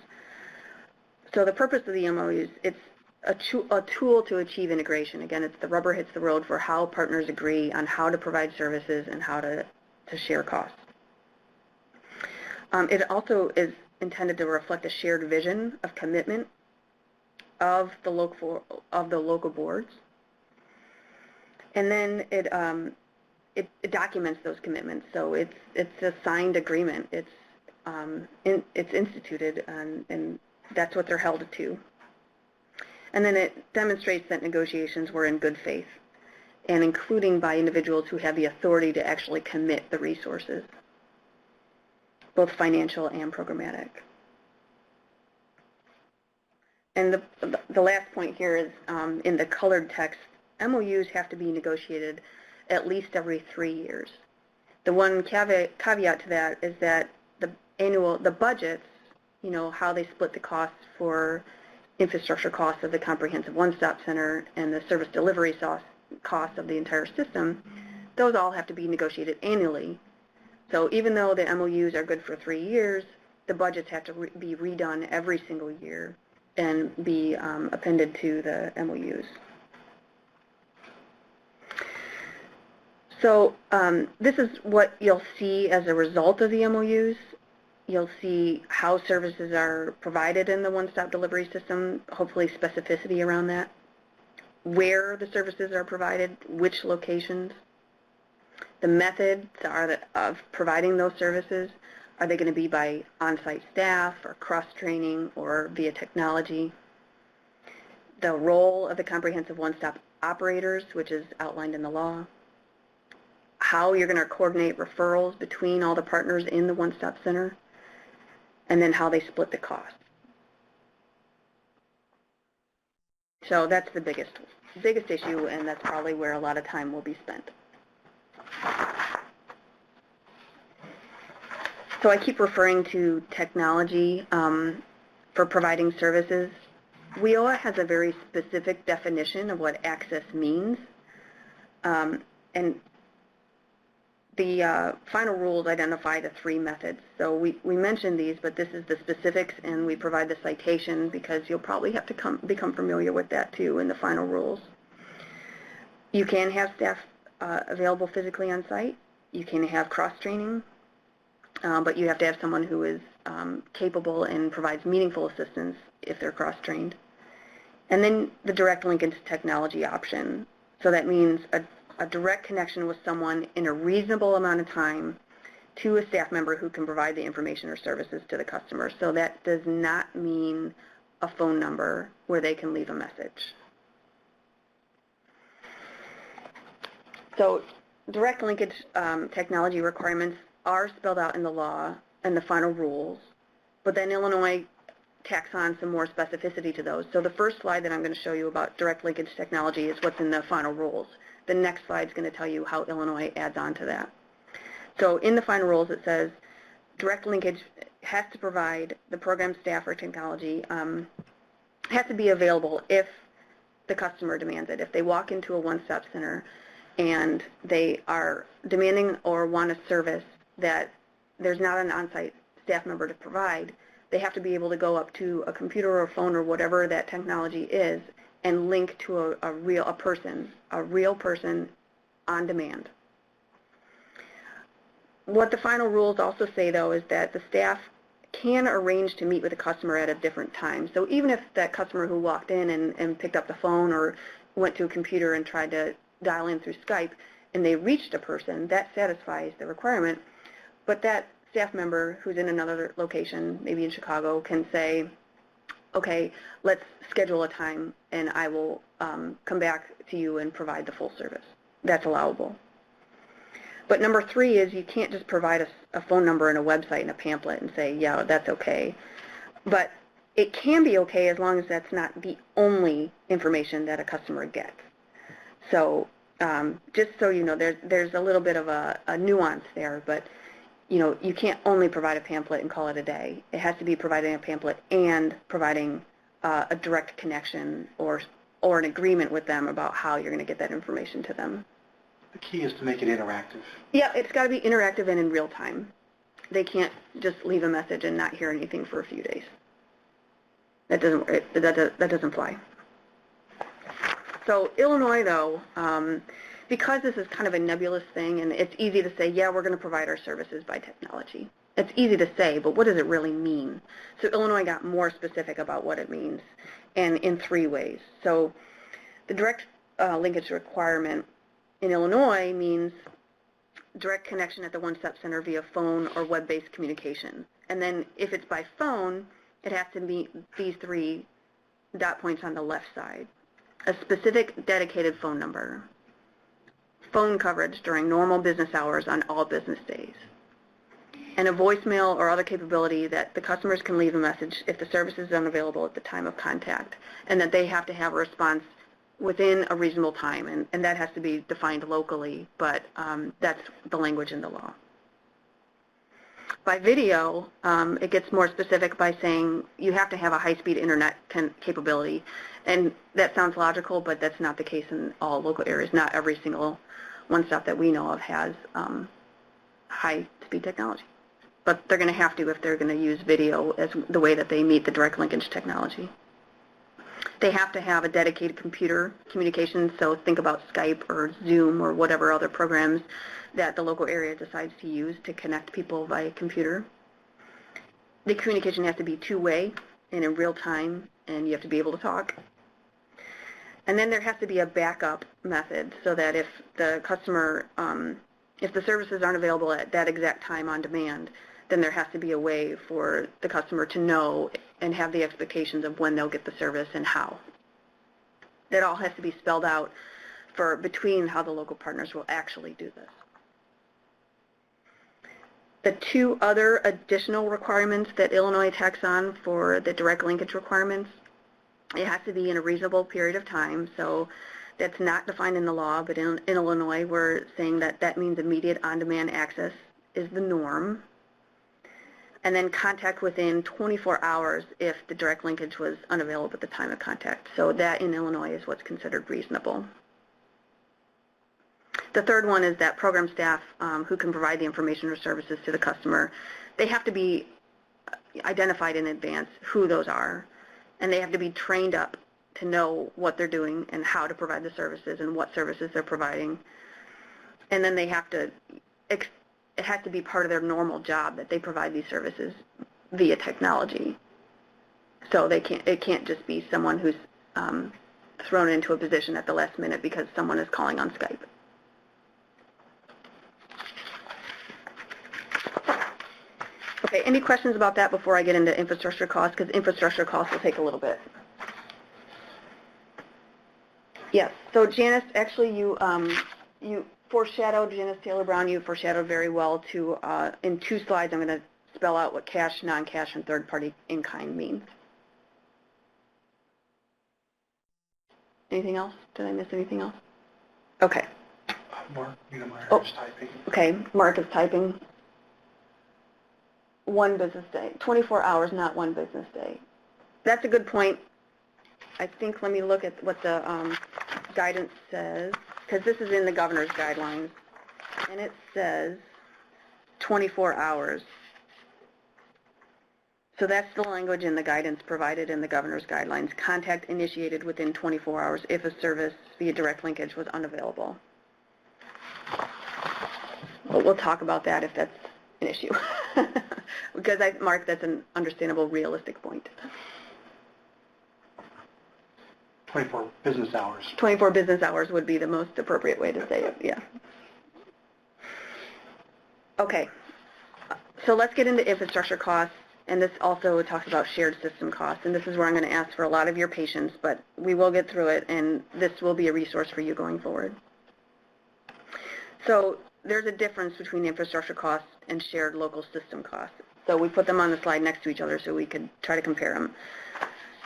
So the purpose of the MOUs, it's a tool to achieve integration. Again, it's the rubber hits the road for how partners agree on how to provide services and how to share costs. It also is intended to reflect a shared vision of commitment of the local boards. And then it documents those commitments. So it's a signed agreement. It's instituted, and that's what they're held to. And then it demonstrates that negotiations were in good faith, and including by individuals who have the authority to actually commit the resources, both financial and programmatic. And the last point here is in the colored text, MOUs have to be negotiated at least every 3 years. The one caveat to that is that the budgets, you know, how they split the costs for infrastructure costs of the comprehensive one-stop center and the service delivery costs of the entire system, those all have to be negotiated annually. So even though the MOUs are good for 3 years, the budgets have to be redone every single year and be appended to the MOUs. So this is what you'll see as a result of the MOUs. You'll see how services are provided in the one-stop delivery system, hopefully specificity around that, where the services are provided, which locations, the methods of providing those services. Are they going to be by on-site staff or cross-training or via technology? The role of the comprehensive one-stop operators, which is outlined in the law. How you're going to coordinate referrals between all the partners in the one-stop center, and then how they split the cost. So that's the biggest issue, and that's probably where a lot of time will be spent. So I keep referring to technology for providing services. WIOA has a very specific definition of what access means, and the final rules identify the 3 methods. So we mentioned these, but this is the specifics, and we provide the citation because you'll probably have to become familiar with that too in the final rules. You can have staff available physically on site. You can have cross-training, but you have to have someone who is capable and provides meaningful assistance if they're cross-trained. And then the direct linkage technology option. So that means a direct connection with someone in a reasonable amount of time to a staff member who can provide the information or services to the customer. So that does not mean a phone number where they can leave a message. So direct linkage technology requirements are spelled out in the law and the final rules, but then Illinois tacks on some more specificity to those. So the first slide that I'm going to show you about direct linkage technology is what's in the final rules. The next slide is going to tell you how Illinois adds on to that. So in the final rules it says direct linkage has to provide the program staff or technology has to be available if the customer demands it. If they walk into a one-stop center and they are demanding or want a service that there's not an on-site staff member to provide, they have to be able to go up to a computer or a phone or whatever that technology is and link to a real person on demand. What the final rules also say, though, is that the staff can arrange to meet with a customer at a different time. So even if that customer who walked in and picked up the phone or went to a computer and tried to dial in through Skype and they reached a person, that satisfies the requirement. But that staff member who's in another location, maybe in Chicago, can say, okay, let's schedule a time and I will come back to you and provide the full service. That's allowable. But number 3 is you can't just provide a phone number and a website and a pamphlet and say, yeah, that's okay. But it can be okay as long as that's not the only information that a customer gets. So just so you know, there's a little bit of a nuance there, but you can't only provide a pamphlet and call it a day. It has to be providing a pamphlet and providing a direct connection or an agreement with them about how you're going to get that information to them. The key is to make it interactive. Yeah, it's got to be interactive and in real time. They can't just leave a message and not hear anything for a few days. That doesn't fly. So Illinois, though, because this is kind of a nebulous thing, and it's easy to say, yeah, we're going to provide our services by technology. It's easy to say, but what does it really mean? So Illinois got more specific about what it means, and in 3 ways. So the direct linkage requirement in Illinois means direct connection at the one-stop center via phone or web-based communication. And then if it's by phone, it has to meet these 3 dot points on the left side. A specific dedicated phone number, phone coverage during normal business hours on all business days, and a voicemail or other capability that the customers can leave a message if the service is unavailable at the time of contact, and that they have to have a response within a reasonable time, and that has to be defined locally, but that's the language in the law. By video, it gets more specific by saying you have to have a high-speed internet capability, and that sounds logical, but that's not the case in all local areas. Not every single one-stop that we know of has high-speed technology, but they're going to have to if they're going to use video as the way that they meet the direct linkage technology. They have to have a dedicated computer communication, so think about Skype or Zoom or whatever other programs that the local area decides to use to connect people via computer. The communication has to be two-way and in real time, and you have to be able to talk. And then there has to be a backup method so that if the customer, if the services aren't available at that exact time on demand, then there has to be a way for the customer to know and have the expectations of when they'll get the service and how. That all has to be spelled out for between how the local partners will actually do this. The 2 other additional requirements that Illinois tacks on for the direct linkage requirements, it has to be in a reasonable period of time, so that's not defined in the law, but in Illinois we're saying that that means immediate on-demand access is the norm. And then contact within 24 hours if the direct linkage was unavailable at the time of contact. So that in Illinois is what's considered reasonable. The third one is that program staff who can provide the information or services to the customer, they have to be identified in advance who those are, and they have to be trained up to know what they're doing and how to provide the services and what services they're providing. And then they have to it has to be part of their normal job that they provide these services via technology. So it can't just be someone who's thrown into a position at the last minute because someone is calling on Skype. Okay, any questions about that before I get into infrastructure costs? Because infrastructure costs will take a little bit. Yes, so Janice, actually you foreshadowed, Janice Taylor Brown, you foreshadowed very well to, in 2 slides I'm going to spell out what cash, non-cash, and third-party in-kind means. Anything else? Did I miss anything else? Okay. Mark, is typing. Okay, Mark is typing. 1 business day, 24 hours, not 1 business day. That's a good point. I think, let me look at what the guidance says, because this is in the governor's guidelines, and it says 24 hours. So that's the language in the guidance provided in the governor's guidelines. Contact initiated within 24 hours if a service via direct linkage was unavailable. But we'll talk about that if that's an issue. Because, Mark, that's an understandable, realistic point. 24 business hours. 24 business hours would be the most appropriate way to say it, yeah. Okay, so let's get into infrastructure costs, and this also talks about shared system costs, and this is where I'm going to ask for a lot of your patience, but we will get through it, and this will be a resource for you going forward. So there's a difference between infrastructure costs and shared local system costs. So we put them on the slide next to each other so we could try to compare them.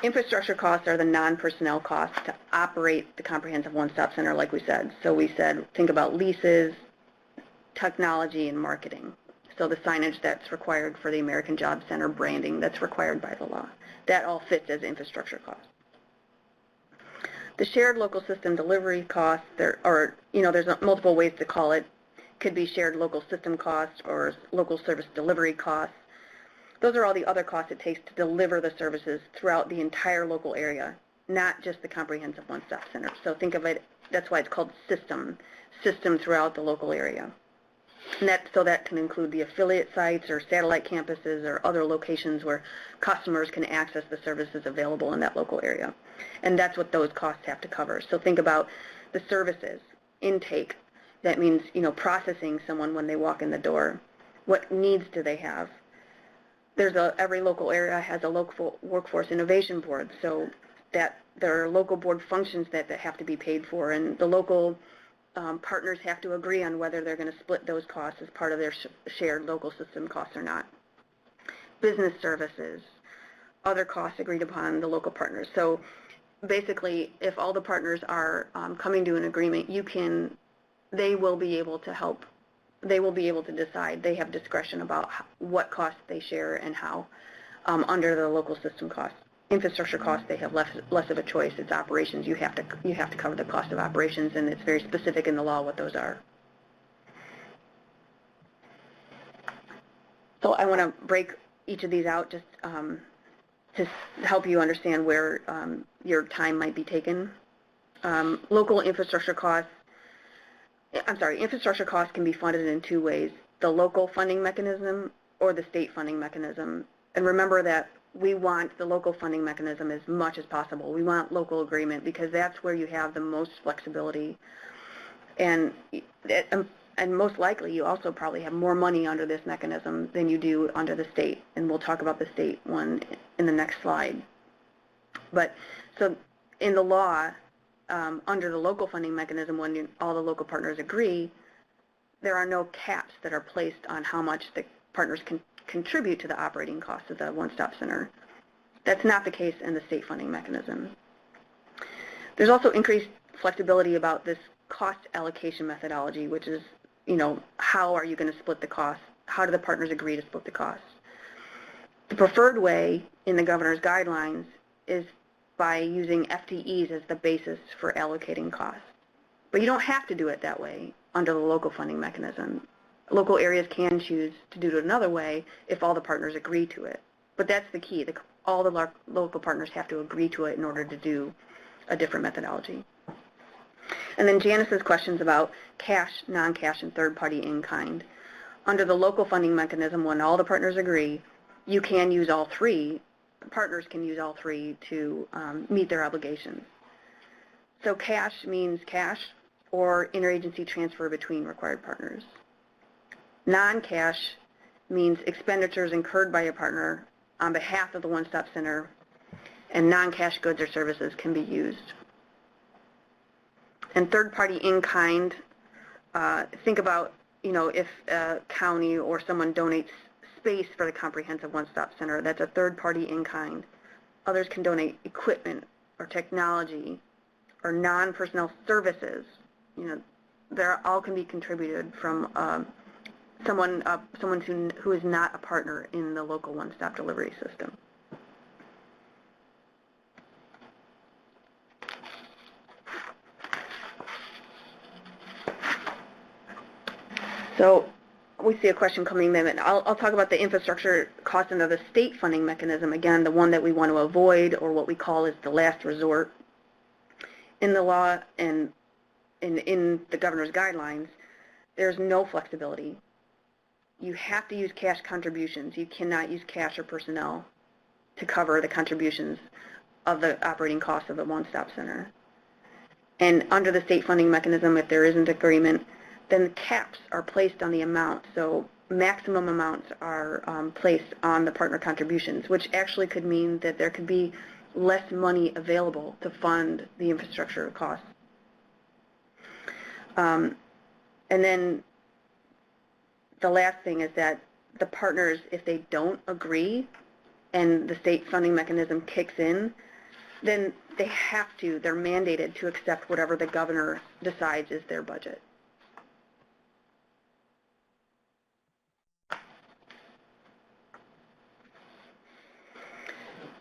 Infrastructure costs are the non-personnel costs to operate the comprehensive one-stop center, like we said. So we said, think about leases, technology, and marketing. So the signage that's required for the American Job Center branding, that's required by the law. That all fits as infrastructure costs. The shared local system delivery costs, there's multiple ways to call it. Could be shared local system costs or local service delivery costs. Those are all the other costs it takes to deliver the services throughout the entire local area, not just the comprehensive one-stop center. So think of it, that's why it's called system throughout the local area. And so that can include the affiliate sites or satellite campuses or other locations where customers can access the services available in that local area. And that's what those costs have to cover. So think about the services, intake. That means, processing someone when they walk in the door. What needs do they have? Every local area has a local workforce innovation board, so that there are local board functions that have to be paid for, and the local partners have to agree on whether they're going to split those costs as part of their shared local system costs or not. Business services, other costs agreed upon the local partners. So basically, if all the partners are coming to an agreement, they will be able to help. They will be able to decide. They have discretion about what costs they share and how under the local system costs. Infrastructure costs, they have less of a choice. It's operations. You have to cover the cost of operations, and it's very specific in the law what those are. So I want to break each of these out just to help you understand where your time might be taken. Local infrastructure costs. Infrastructure costs can be funded in two ways, the local funding mechanism or the state funding mechanism. And remember that we want the local funding mechanism as much as possible. We want local agreement because that's where you have the most flexibility. And most likely you also probably have more money under this mechanism than you do under the state. And we'll talk about the state one in the next slide. But so in the law, under the local funding mechanism, when all the local partners agree, there are no caps that are placed on how much the partners can contribute to the operating costs of the one-stop center. That's not the case in the state funding mechanism. There's also increased flexibility about this cost allocation methodology, which is, how are you going to split the costs? How do the partners agree to split the costs? The preferred way in the governor's guidelines is by using FTEs as the basis for allocating costs. But you don't have to do it that way under the local funding mechanism. Local areas can choose to do it another way if all the partners agree to it. But that's the key. All the local partners have to agree to it in order to do a different methodology. And then Janice's questions about cash, non-cash, and third-party in-kind. Under the local funding mechanism, when all the partners agree, you can use all three. Partners can use all three to meet their obligations. So cash means cash or interagency transfer between required partners. Non-cash means expenditures incurred by a partner on behalf of the one-stop center, and non-cash goods or services can be used. And third-party in-kind, think about, if a county or someone donates space for the comprehensive one-stop center, that's a third-party in-kind. Others can donate equipment or technology or non-personnel services. They all can be contributed from someone who is not a partner in the local one-stop delivery system. So we see a question coming in, and I'll talk about the infrastructure cost under the state funding mechanism, again, the one that we want to avoid, or what we call is the last resort. In the law and in the governor's guidelines, there's no flexibility. You have to use cash contributions. You cannot use cash or personnel to cover the contributions of the operating costs of the one-stop center. And under the state funding mechanism, if there isn't agreement, then the caps are placed on the amount. So maximum amounts are placed on the partner contributions, which actually could mean that there could be less money available to fund the infrastructure costs. And then the last thing is that the partners, if they don't agree and the state funding mechanism kicks in, then they're mandated to accept whatever the governor decides is their budget.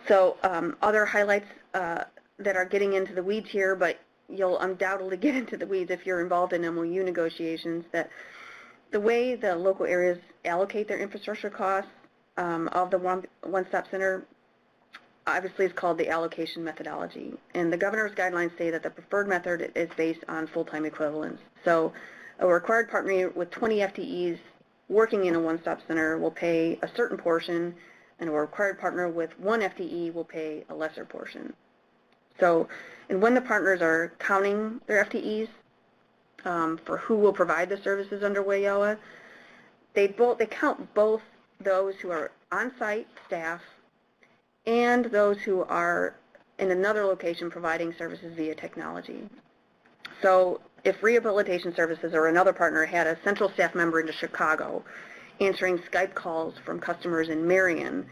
So other highlights that are getting into the weeds here, but you'll undoubtedly get into the weeds if you're involved in MOU negotiations, that the way the local areas allocate their infrastructure costs of the One-Stop Center obviously is called the Allocation Methodology. And the governor's guidelines say that the preferred method is based on full-time equivalents. So a required partner with 20 FTEs working in a One-Stop Center will pay a certain portion, and a required partner with 1 FTE will pay a lesser portion. So, and when the partners are counting their FTEs for who will provide the services under WIOA, they count both those who are on-site staff and those who are in another location providing services via technology. So if Rehabilitation Services or another partner had a central staff member in Chicago answering Skype calls from customers in Marion,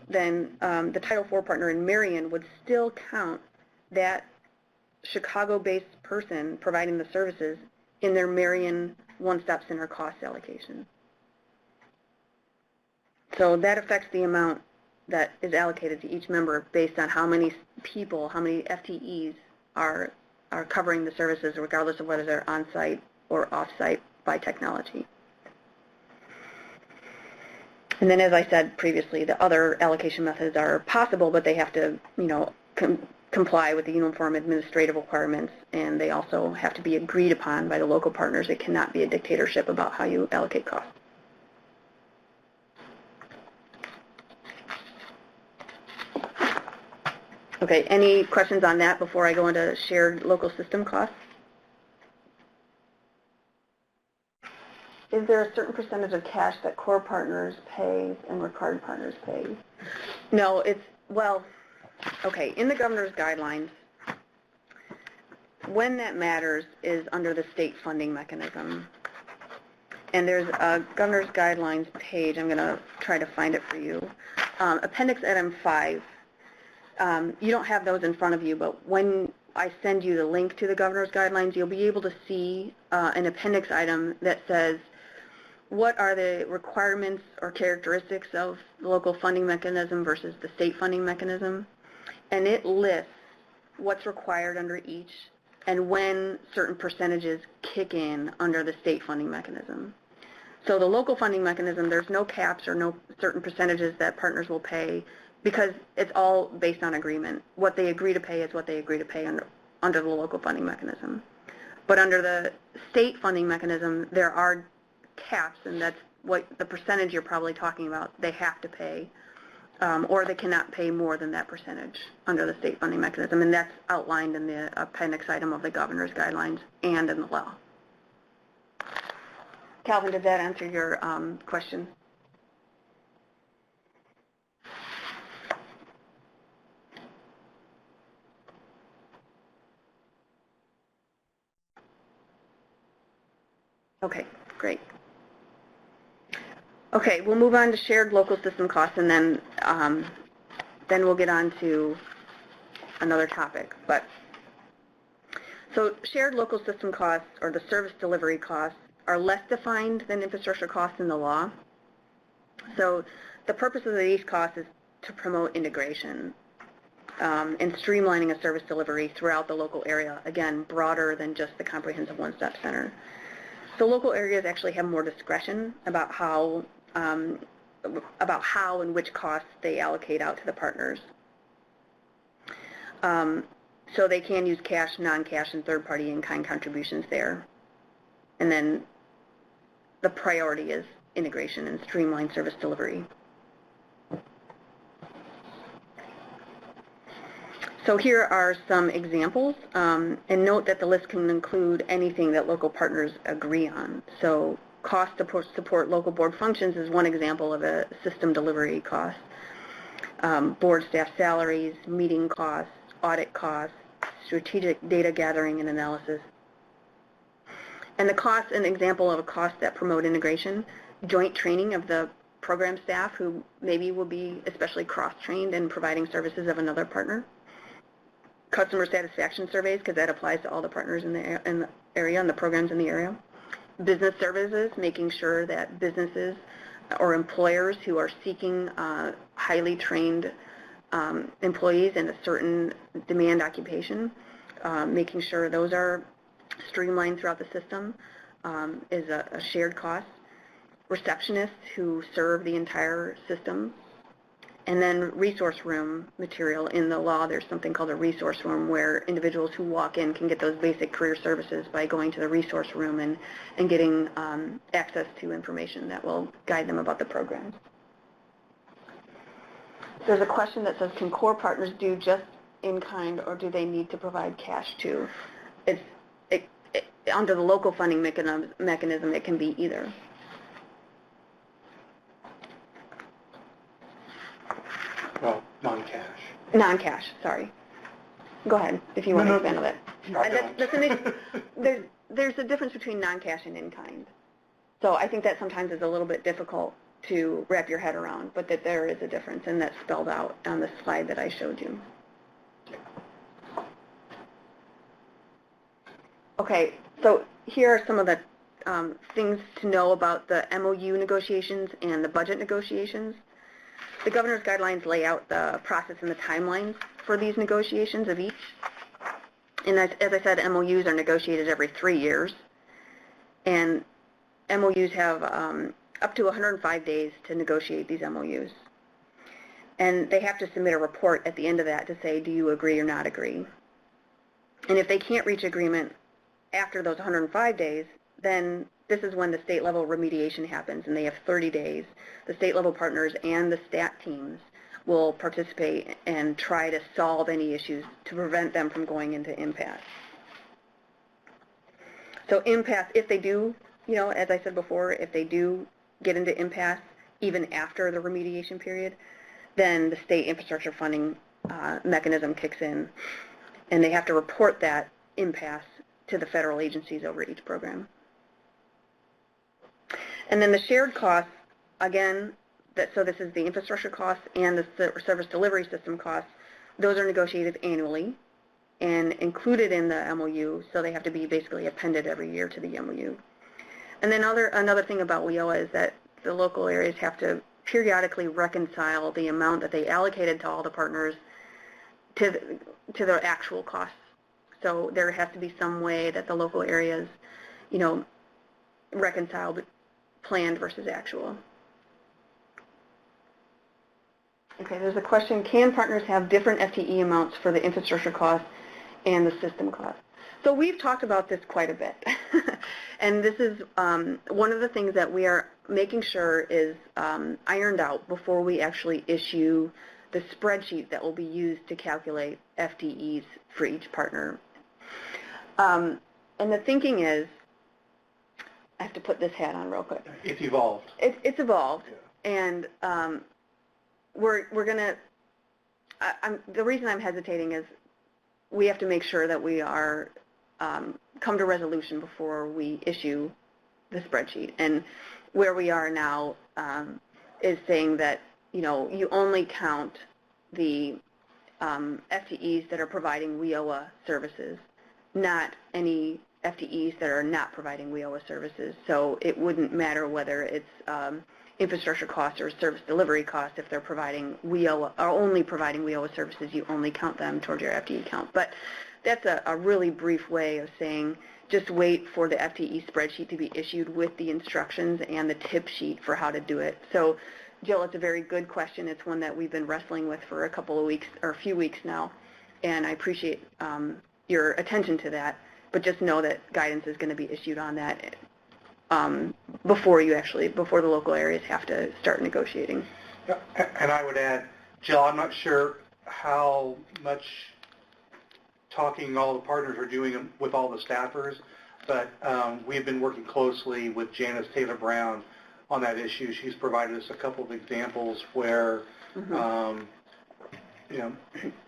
then the Title IV partner in Marion would still count that Chicago-based person providing the services in their Marion One-Stop Center cost allocation. So that affects the amount that is allocated to each member based on how many people, how many FTEs are covering the services, regardless of whether they're on-site or off-site by technology. And then, as I said previously, the other allocation methods are possible, but they have to, comply with the uniform administrative requirements, and they also have to be agreed upon by the local partners. It cannot be a dictatorship about how you allocate costs. Okay, any questions on that before I go into shared local system costs? Is there a certain percentage of cash that core partners pay and required partners pay? No, okay, in the governor's guidelines, when that matters is under the state funding mechanism. And there's a governor's guidelines page. I'm going to try to find it for you. Appendix Item 5. You don't have those in front of you, but when I send you the link to the governor's guidelines, you'll be able to see an appendix item that says what are the requirements or characteristics of the local funding mechanism versus the state funding mechanism. And it lists what's required under each and when certain percentages kick in under the state funding mechanism. So the local funding mechanism, there's no caps or no certain percentages that partners will pay because it's all based on agreement. What they agree to pay is what they agree to pay under the local funding mechanism. But under the state funding mechanism, there are caps, and that's what the percentage you're probably talking about. They have to pay, or they cannot pay more than that percentage under the state funding mechanism, and that's outlined in the appendix item of the governor's guidelines and in the law. Calvin, did that answer your question? Okay, great. Okay, we'll move on to shared local system costs, and then we'll get on to another topic. So shared local system costs, or the service delivery costs, are less defined than infrastructure costs in the law. So the purpose of these costs is to promote integration and streamlining a service delivery throughout the local area, again, broader than just the comprehensive one-stop center. So local areas actually have more discretion about how and which costs they allocate out to the partners. So they can use cash, non-cash, and third-party in-kind contributions there. And then the priority is integration and streamlined service delivery. So here are some examples, and note that the list can include anything that local partners agree on. So cost to support local board functions is one example of a system delivery cost. Board staff salaries, meeting costs, audit costs, strategic data gathering and analysis. And the cost, an example of a cost that promote integration, joint training of the program staff who maybe will be especially cross-trained in providing services of another partner. customer satisfaction surveys, because that applies to all the partners in the area and the programs in the area. Business services, making sure that businesses or employers who are seeking highly trained employees in a certain demand occupation, making sure those are streamlined throughout the system is a shared cost. Receptionists who serve the entire system. And then resource room material. In the law, there's something called a resource room where individuals who walk in can get those basic career services by going to the resource room and getting access to information that will guide them about the programs. There's a question that says, can core partners do just in-kind, or do they need to provide cash too? Under the local funding mechanism, it can be either. Well, non-cash. Non-cash, sorry. Go ahead, if you want to expand on that. There's a difference between non-cash and in-kind. So I think that sometimes is a little bit difficult to wrap your head around, but that there is a difference, and that's spelled out on the slide that I showed you. Okay, so here are some of the things to know about the MOU negotiations and the budget negotiations. The governor's guidelines lay out the process and the timelines for these negotiations of each. And as I said, MOUs are negotiated every 3 years. And MOUs have up to 105 days to negotiate these MOUs. And they have to submit a report at the end of that to say, do you agree or not agree? And if they can't reach agreement after those 105 days, then this is when the state level remediation happens, and they have 30 days. The state level partners and the stat teams will participate and try to solve any issues to prevent them from going into impasse. So impasse, if they do, as I said before, if they do get into impasse even after the remediation period, then the state infrastructure funding mechanism kicks in, and they have to report that impasse to the federal agencies over each program. And then the shared costs, again, so this is the infrastructure costs and the service delivery system costs. Those are negotiated annually and included in the MOU, so they have to be basically appended every year to the MOU. And then another thing about WIOA is that the local areas have to periodically reconcile the amount that they allocated to all the partners to their actual costs. So there has to be some way that the local areas, reconcile planned versus actual. Okay, there's a question, can partners have different FTE amounts for the infrastructure costs and the system costs? So we've talked about this quite a bit. And this is one of the things that we are making sure is ironed out before we actually issue the spreadsheet that will be used to calculate FTEs for each partner. And the thinking is, I have to put this hat on real quick. It's evolved. It's evolved, yeah. And we're gonna. The reason I'm hesitating is we have to make sure that we are come to resolution before we issue the spreadsheet. And where we are now is saying that you only count the FTEs that are providing WIOA services, not any FTEs that are not providing WIOA services. So it wouldn't matter whether it's infrastructure costs or service delivery costs. If they're providing WIOA or only providing WIOA services, you only count them towards your FTE count. But that's a really brief way of saying just wait for the FTE spreadsheet to be issued with the instructions and the tip sheet for how to do it. So Jill, it's a very good question. It's one that we've been wrestling with for a couple of weeks or a few weeks now, and I appreciate your attention to that. But just know that guidance is going to be issued on that before the local areas have to start negotiating. And I would add, Jill, I'm not sure how much talking all the partners are doing with all the staffers, but we've been working closely with Janice Taylor Brown on that issue. She's provided us a couple of examples where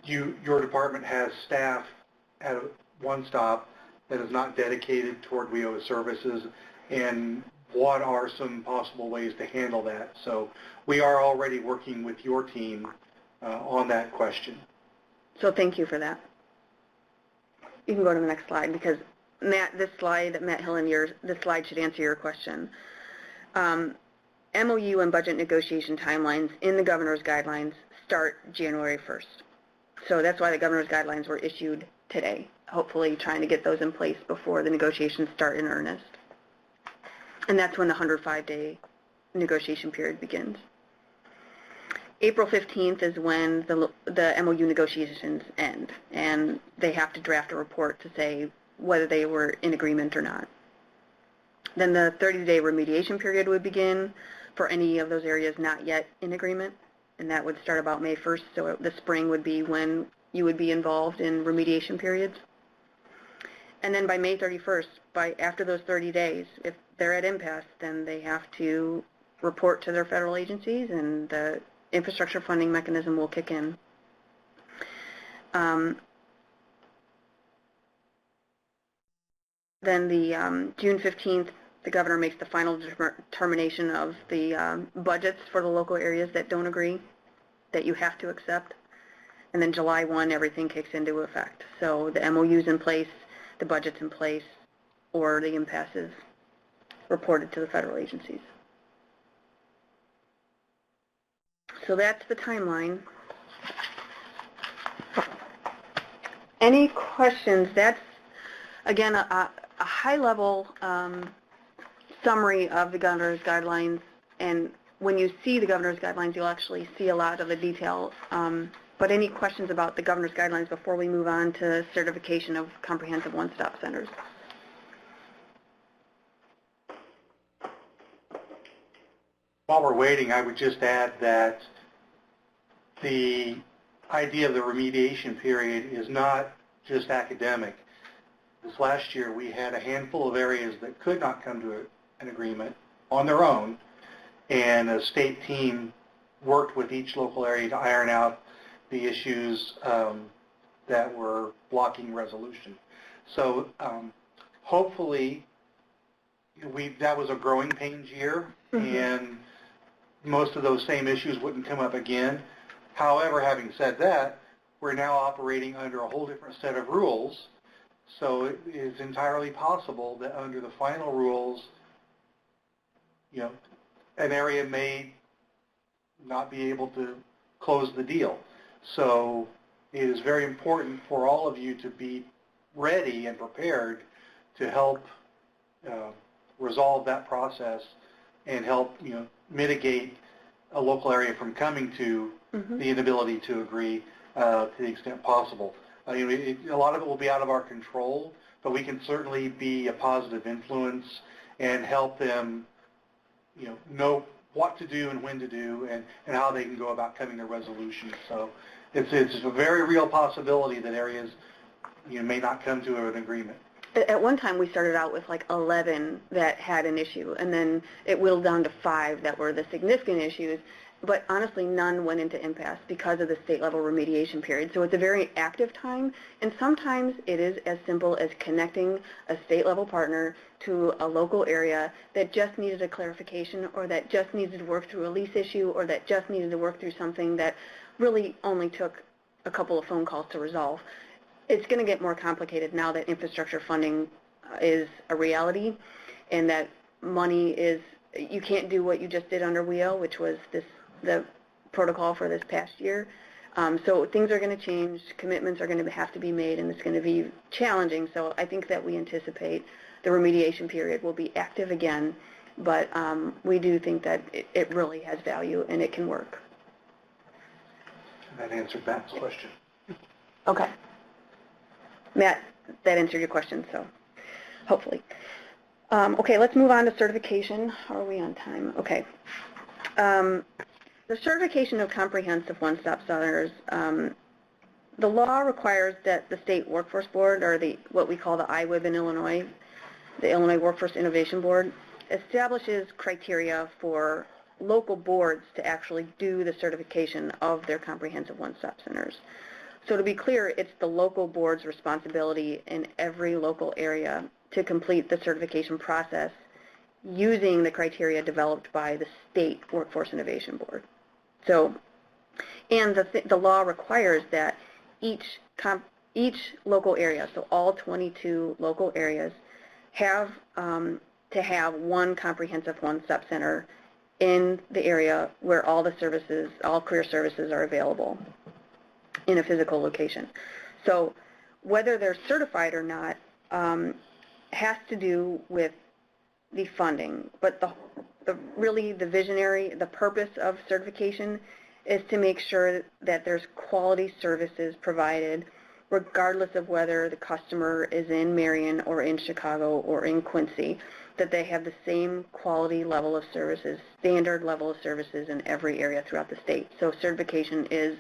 your department has staff at OneStop that is not dedicated toward WIOA services, and what are some possible ways to handle that. So we are already working with your team on that question. So thank you for that. You can go to the next slide because Matt, this slide should answer your question. MOU and budget negotiation timelines in the governor's guidelines start January 1st. So that's why the governor's guidelines were issued today, hopefully trying to get those in place before the negotiations start in earnest. And that's when the 105-day negotiation period begins. April 15th is when the MOU negotiations end, and they have to draft a report to say whether they were in agreement or not. Then the 30-day remediation period would begin for any of those areas not yet in agreement, and that would start about May 1st, so the spring would be when you would be involved in remediation periods. And then by May 31st, after those 30 days, if they're at impasse, then they have to report to their federal agencies, and the infrastructure funding mechanism will kick in. Then the June 15th, the governor makes the final determination of the budgets for the local areas that don't agree, that you have to accept. And then July 1, everything kicks into effect. So the MOU's in place, the budget's in place, or the impasse is reported to the federal agencies. So that's the timeline. Any questions? That's, again, a high-level summary of the governor's guidelines, and when you see the governor's guidelines, you'll actually see a lot of the detail. But any questions about the governor's guidelines before we move on to certification of comprehensive one-stop centers? While we're waiting, I would just add that the idea of the remediation period is not just academic. This last year, we had a handful of areas that could not come to an agreement on their own, and a state team worked with each local area to iron out the issues that were blocking resolution. So hopefully, that was a growing pains year, and most of those same issues wouldn't come up again. However, having said that, we're now operating under a whole different set of rules, so it is entirely possible that under the final rules, an area may not be able to close the deal. So it is very important for all of you to be ready and prepared to help resolve that process and help mitigate a local area from coming to the inability to agree to the extent possible. A lot of it will be out of our control, but we can certainly be a positive influence and help them know what to do and when to do and how they can go about coming to resolution. So it's a very real possibility that areas may not come to an agreement. At one time, we started out with like 11 that had an issue, and then it whittled down to 5 that were the significant issues. But honestly, none went into impasse because of the state-level remediation period. So it's a very active time, and sometimes it is as simple as connecting a state-level partner to a local area that just needed a clarification, or that just needed to work through a lease issue, or that just needed to work through something that really only took a couple of phone calls to resolve. It's going to get more complicated now that infrastructure funding is a reality, and that money is, you can't do what you just did under WIOA, which was the protocol for this past year. So things are going to change, commitments are going to have to be made, and it's going to be challenging. So I think that we anticipate the remediation period will be active again, but we do think that it really has value and it can work. That answered Matt's question. Okay. Matt, that answered your question, so hopefully. Okay, let's move on to certification. How are we on time? Okay. The certification of comprehensive one-stop centers, the law requires that the State Workforce Board, or what we call the IWIB in Illinois, the Illinois Workforce Innovation Board, establishes criteria for local boards to actually do the certification of their comprehensive one-stop centers. So to be clear, it's the local board's responsibility in every local area to complete the certification process using the criteria developed by the State Workforce Innovation Board. So, and the law requires that each each local area, so all 22 local areas, have to have one comprehensive one-stop center in the area where all the services, all career services are available in a physical location. So whether they're certified or not has to do with the funding, but really the visionary, the purpose of certification is to make sure that there's quality services provided regardless of whether the customer is in Marion or in Chicago or in Quincy, that they have the same quality level of services, standard level of services in every area throughout the state. So certification is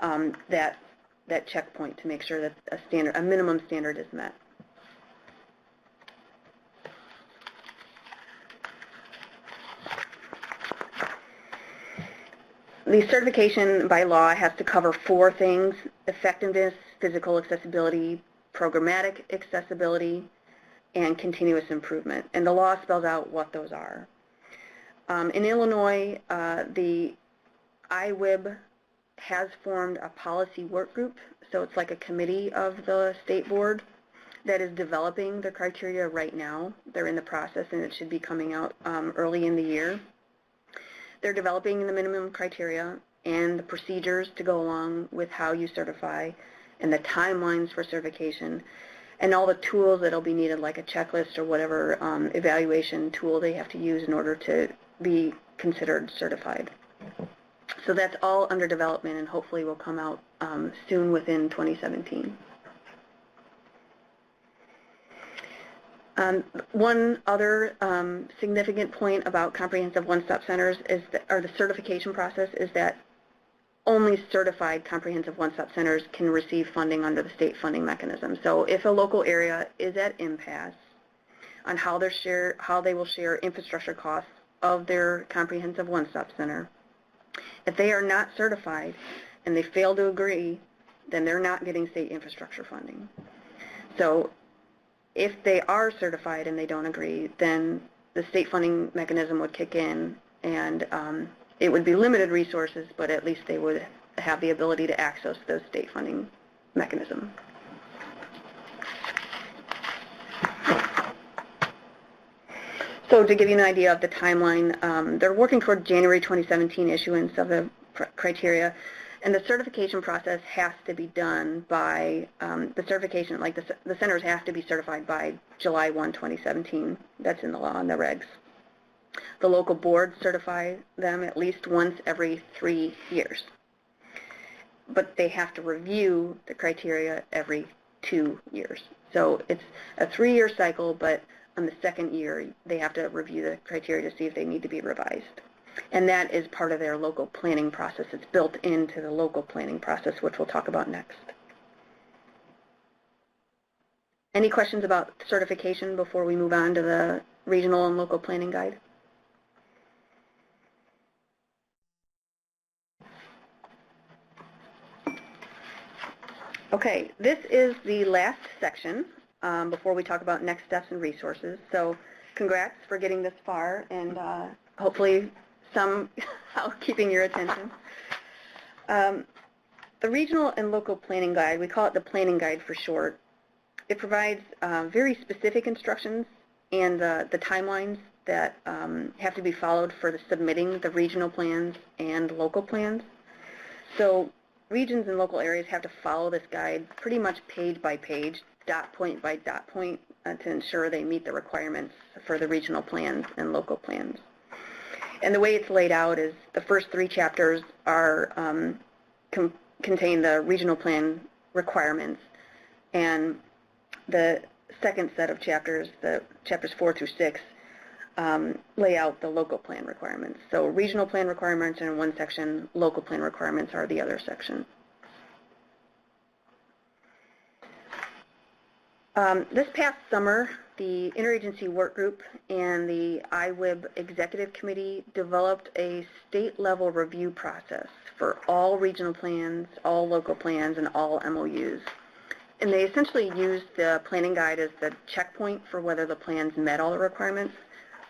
that checkpoint to make sure that a minimum standard is met. The certification by law has to cover 4 things: effectiveness, physical accessibility, programmatic accessibility, and continuous improvement. And the law spells out what those are. In Illinois, the IWIB has formed a policy work group, so it's like a committee of the state board that is developing the criteria right now. They're in the process, and it should be coming out early in the year. They're developing the minimum criteria and the procedures to go along with how you certify and the timelines for certification and all the tools that will be needed, like a checklist or whatever evaluation tool they have to use in order to be considered certified. So that's all under development and hopefully will come out soon within 2017. One other significant point about comprehensive one-stop centers is or the certification process is that only certified comprehensive one-stop centers can receive funding under the state funding mechanism. So if a local area is at impasse on how they will share infrastructure costs of their comprehensive one-stop center, if they are not certified and they fail to agree, then they're not getting state infrastructure funding. So if they are certified and they don't agree, then the state funding mechanism would kick in, and it would be limited resources, but at least they would have the ability to access those state funding mechanisms. So to give you an idea of the timeline, they're working toward January 2017 issuance of the criteria, and the certification process has to be done by the certification, like the centers have to be certified by July 1, 2017. That's in the law and the regs. The local boards certify them at least once every 3 years. But they have to review the criteria every 2 years. So it's a 3-year cycle, but on the second year, they have to review the criteria to see if they need to be revised. And that is part of their local planning process. It's built into the local planning process, which we'll talk about next. Any questions about certification before we move on to the regional and local planning guide? Okay, this is the last section before we talk about next steps and resources. So congrats for getting this far, and hopefully somehow keeping your attention. The regional and local planning guide, we call it the planning guide for short. It provides very specific instructions and the timelines that have to be followed for submitting the regional plans and local plans. So regions and local areas have to follow this guide pretty much page by page, dot point by dot point, to ensure they meet the requirements for the regional plans and local plans. And the way it's laid out is the first 3 chapters are contain the regional plan requirements, and the second set of chapters, the chapters 4 through 6, lay out the local plan requirements. So regional plan requirements are in one section, local plan requirements are the other section. This past summer, the Interagency Workgroup and the IWIB Executive Committee developed a state-level review process for all regional plans, all local plans, and all MOUs. And they essentially used the planning guide as the checkpoint for whether the plans met all the requirements,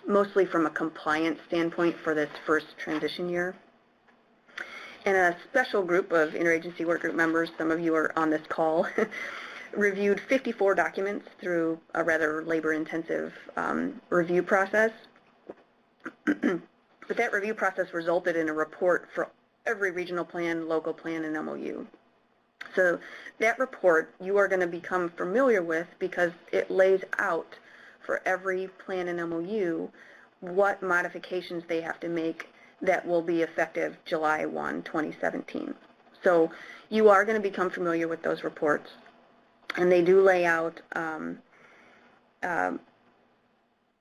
mostly from a compliance standpoint for this first transition year. And a special group of interagency workgroup members, some of you are on this call, reviewed 54 documents through a rather labor-intensive review process. But that review process resulted in a report for every regional plan, local plan, and MOU. So that report you are going to become familiar with because it lays out for every plan and MOU what modifications they have to make that will be effective July 1, 2017. So you are going to become familiar with those reports, and they do lay out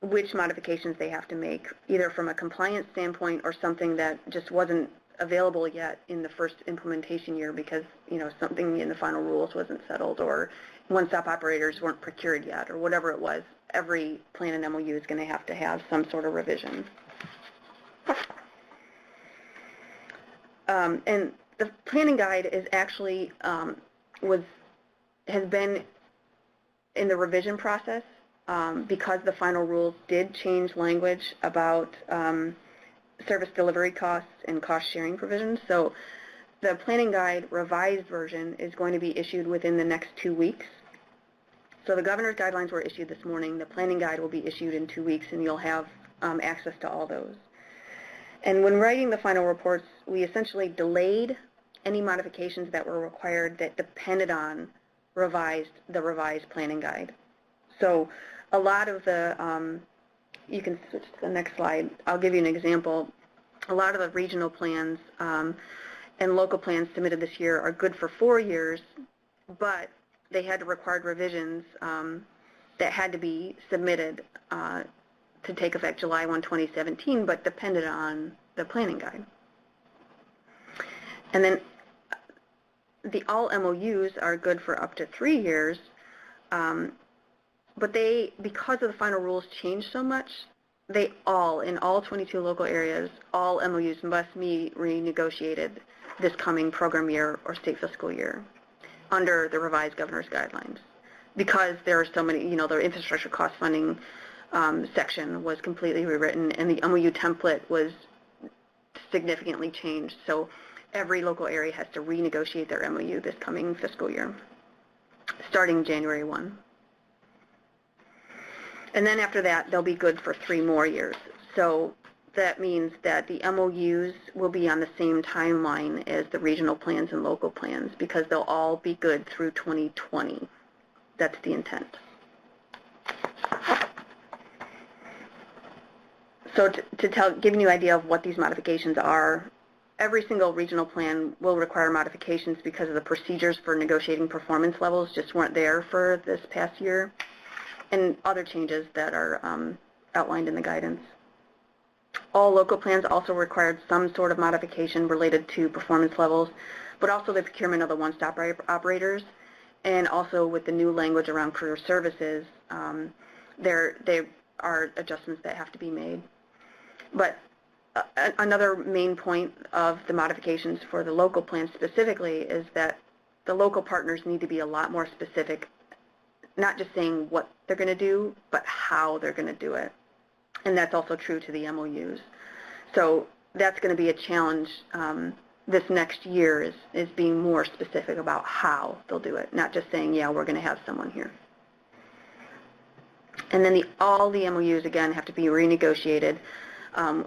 which modifications they have to make, either from a compliance standpoint or something that just wasn't available yet in the first implementation year because, you know, something in the final rules wasn't settled or one-stop operators weren't procured yet or whatever it was. Every plan and MOU is going to have some sort of revision. And the planning guide is actually has been in the revision process because the final rules did change language about service delivery costs and cost sharing provisions. So the planning guide revised version is going to be issued within the next 2 weeks. So the governor's guidelines were issued this morning. The planning guide will be issued in 2 weeks, and you'll have access to all those. And when writing the final reports, we essentially delayed any modifications that were required that depended on the revised planning guide. So a lot of the, you can switch to the next slide. I'll give you an example. A lot of the regional plans and local plans submitted this year are good for 4 years, but they had required revisions that had to be submitted to take effect July 1, 2017, but depended on the planning guide. And then all MOUs are good for up to 3 years, but because of the final rules changed so much, in all 22 local areas, all MOUs must be renegotiated this coming program year or state fiscal year under the revised governor's guidelines because there are so many, you know, the infrastructure cost funding section was completely rewritten and the MOU template was significantly changed. So every local area has to renegotiate their MOU this coming fiscal year, starting January 1. And then after that, they'll be good for 3 more years. So that means that the MOUs will be on the same timeline as the regional plans and local plans because they'll all be good through 2020. That's the intent. So giving you an idea of what these modifications are, every single regional plan will require modifications because of the procedures for negotiating performance levels just weren't there for this past year, and other changes that are outlined in the guidance. All local plans also required some sort of modification related to performance levels, but also the procurement of the one-stop operators, and also with the new language around career services, there are adjustments that have to be made. But another main point of the modifications for the local plans specifically is that the local partners need to be a lot more specific, not just saying what they're going to do, but how they're going to do it. And that's also true to the MOUs. So that's going to be a challenge this next year is being more specific about how they'll do it, not just saying, yeah, we're going to have someone here. And then all the MOUs, again, have to be renegotiated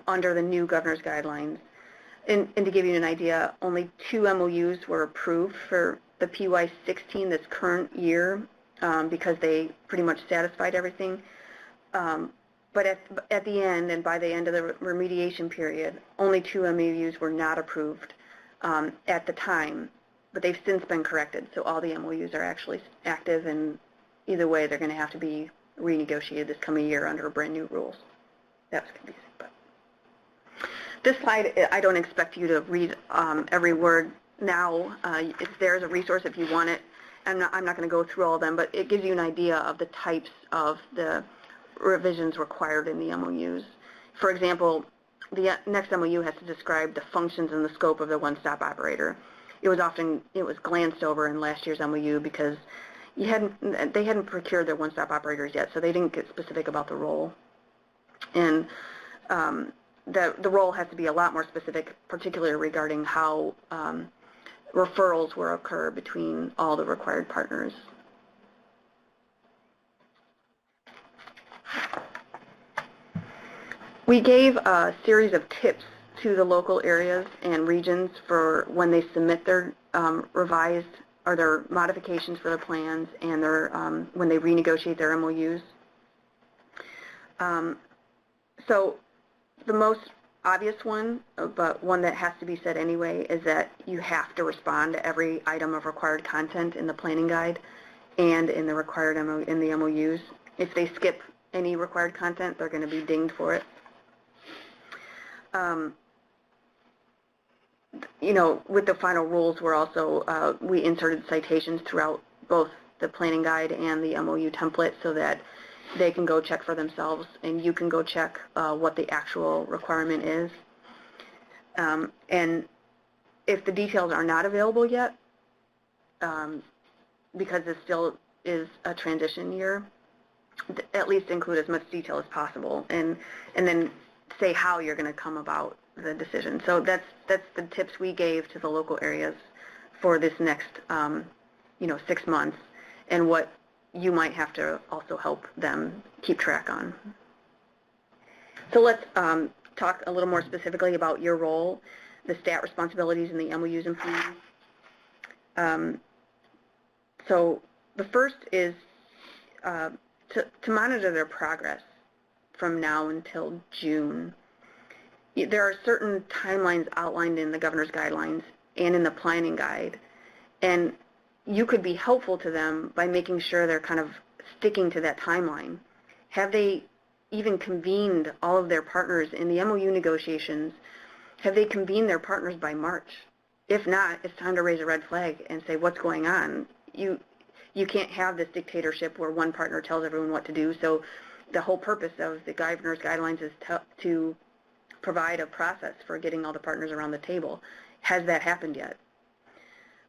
under the new governor's guidelines. And to give you an idea, only 2 MOUs were approved for the PY16 this current year because they pretty much satisfied everything. But at the end, and by the end of the remediation period, only 2 MOUs were not approved at the time, but they've since been corrected. So all the MOUs are actually active, and either way, they're going to have to be renegotiated this coming year under brand new rules. That's confusing. But this slide, I don't expect you to read every word now. There's a resource if you want it. I'm not going to go through all of them, but it gives you an idea of the types of the revisions required in the MOUs. For example, the next MOU has to describe the functions and the scope of the one-stop operator. It was glanced over in last year's MOU because they hadn't procured their one-stop operators yet, so they didn't get specific about the role. And the role has to be a lot more specific, particularly regarding how referrals will occur between all the required partners. We gave a series of tips to the local areas and regions for when they submit their revised or their modifications for their plans and their when they renegotiate their MOUs. So the most obvious one, but one that has to be said anyway, is that you have to respond to every item of required content in the planning guide and in the required in the MOUs. If they skip any required content, they're going to be dinged for it. You know, with the final rules, we're also we inserted citations throughout both the planning guide and the MOU template so that they can go check for themselves, and you can go check what the actual requirement is. And if the details are not available yet, because this still is a transition year, at least include as much detail as possible, and then say how you're going to come about the decision. So that's the tips we gave to the local areas for this next 6 months, and what you might have to also help them keep track on. So let's talk a little more specifically about your role, the stat responsibilities in the MOUs and plans. So the first is to monitor their progress from now until June. There are certain timelines outlined in the governor's guidelines and in the planning guide, and you could be helpful to them by making sure they're kind of sticking to that timeline. Have they even convened all of their partners in the MOU negotiations? Have they convened their partners by March? If not, it's time to raise a red flag and say, what's going on? You can't have this dictatorship where one partner tells everyone what to do. So the whole purpose of the governor's guidelines is to provide a process for getting all the partners around the table. Has that happened yet?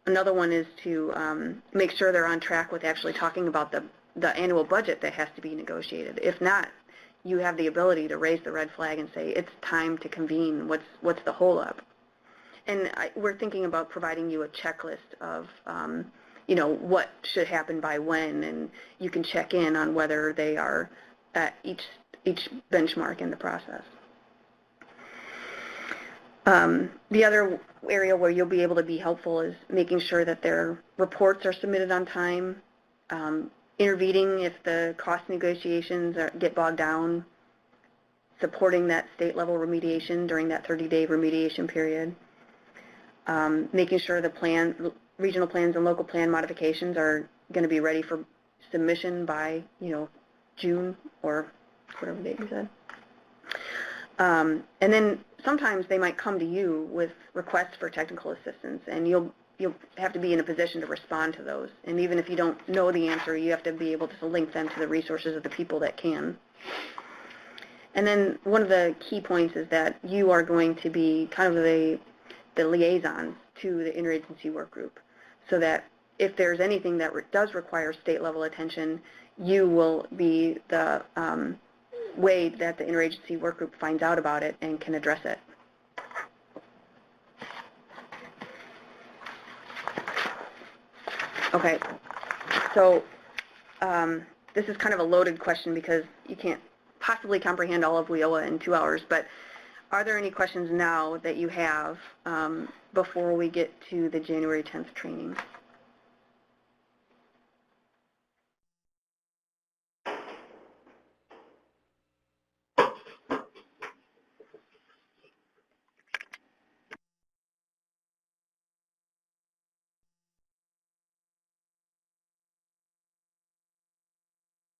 Another one is to make sure they're on track with actually talking about the annual budget that has to be negotiated. If not, you have the ability to raise the red flag and say, it's time to convene. What's the holdup? And we're thinking about providing you a checklist of what should happen by when, and you can check in on whether they are at each benchmark in the process. The other area where you'll be able to be helpful is making sure that their reports are submitted on time, intervening if the cost negotiations get bogged down, supporting that state-level remediation during that 30-day remediation period, making sure the regional plans and local plan modifications are going to be ready for submission by, June or whatever date you said. And then sometimes they might come to you with requests for technical assistance, and you'll have to be in a position to respond to those. And even if you don't know the answer, you have to be able to link them to the resources of the people that can. And then one of the key points is that you are going to be kind of the liaisons to the Interagency Workgroup, so that if there's anything that does require state-level attention, you will be the way that the Interagency Workgroup finds out about it and can address it. Okay, so this is kind of a loaded question because you can't possibly comprehend all of WIOA in 2 hours, but are there any questions now that you have before we get to the January 10th training?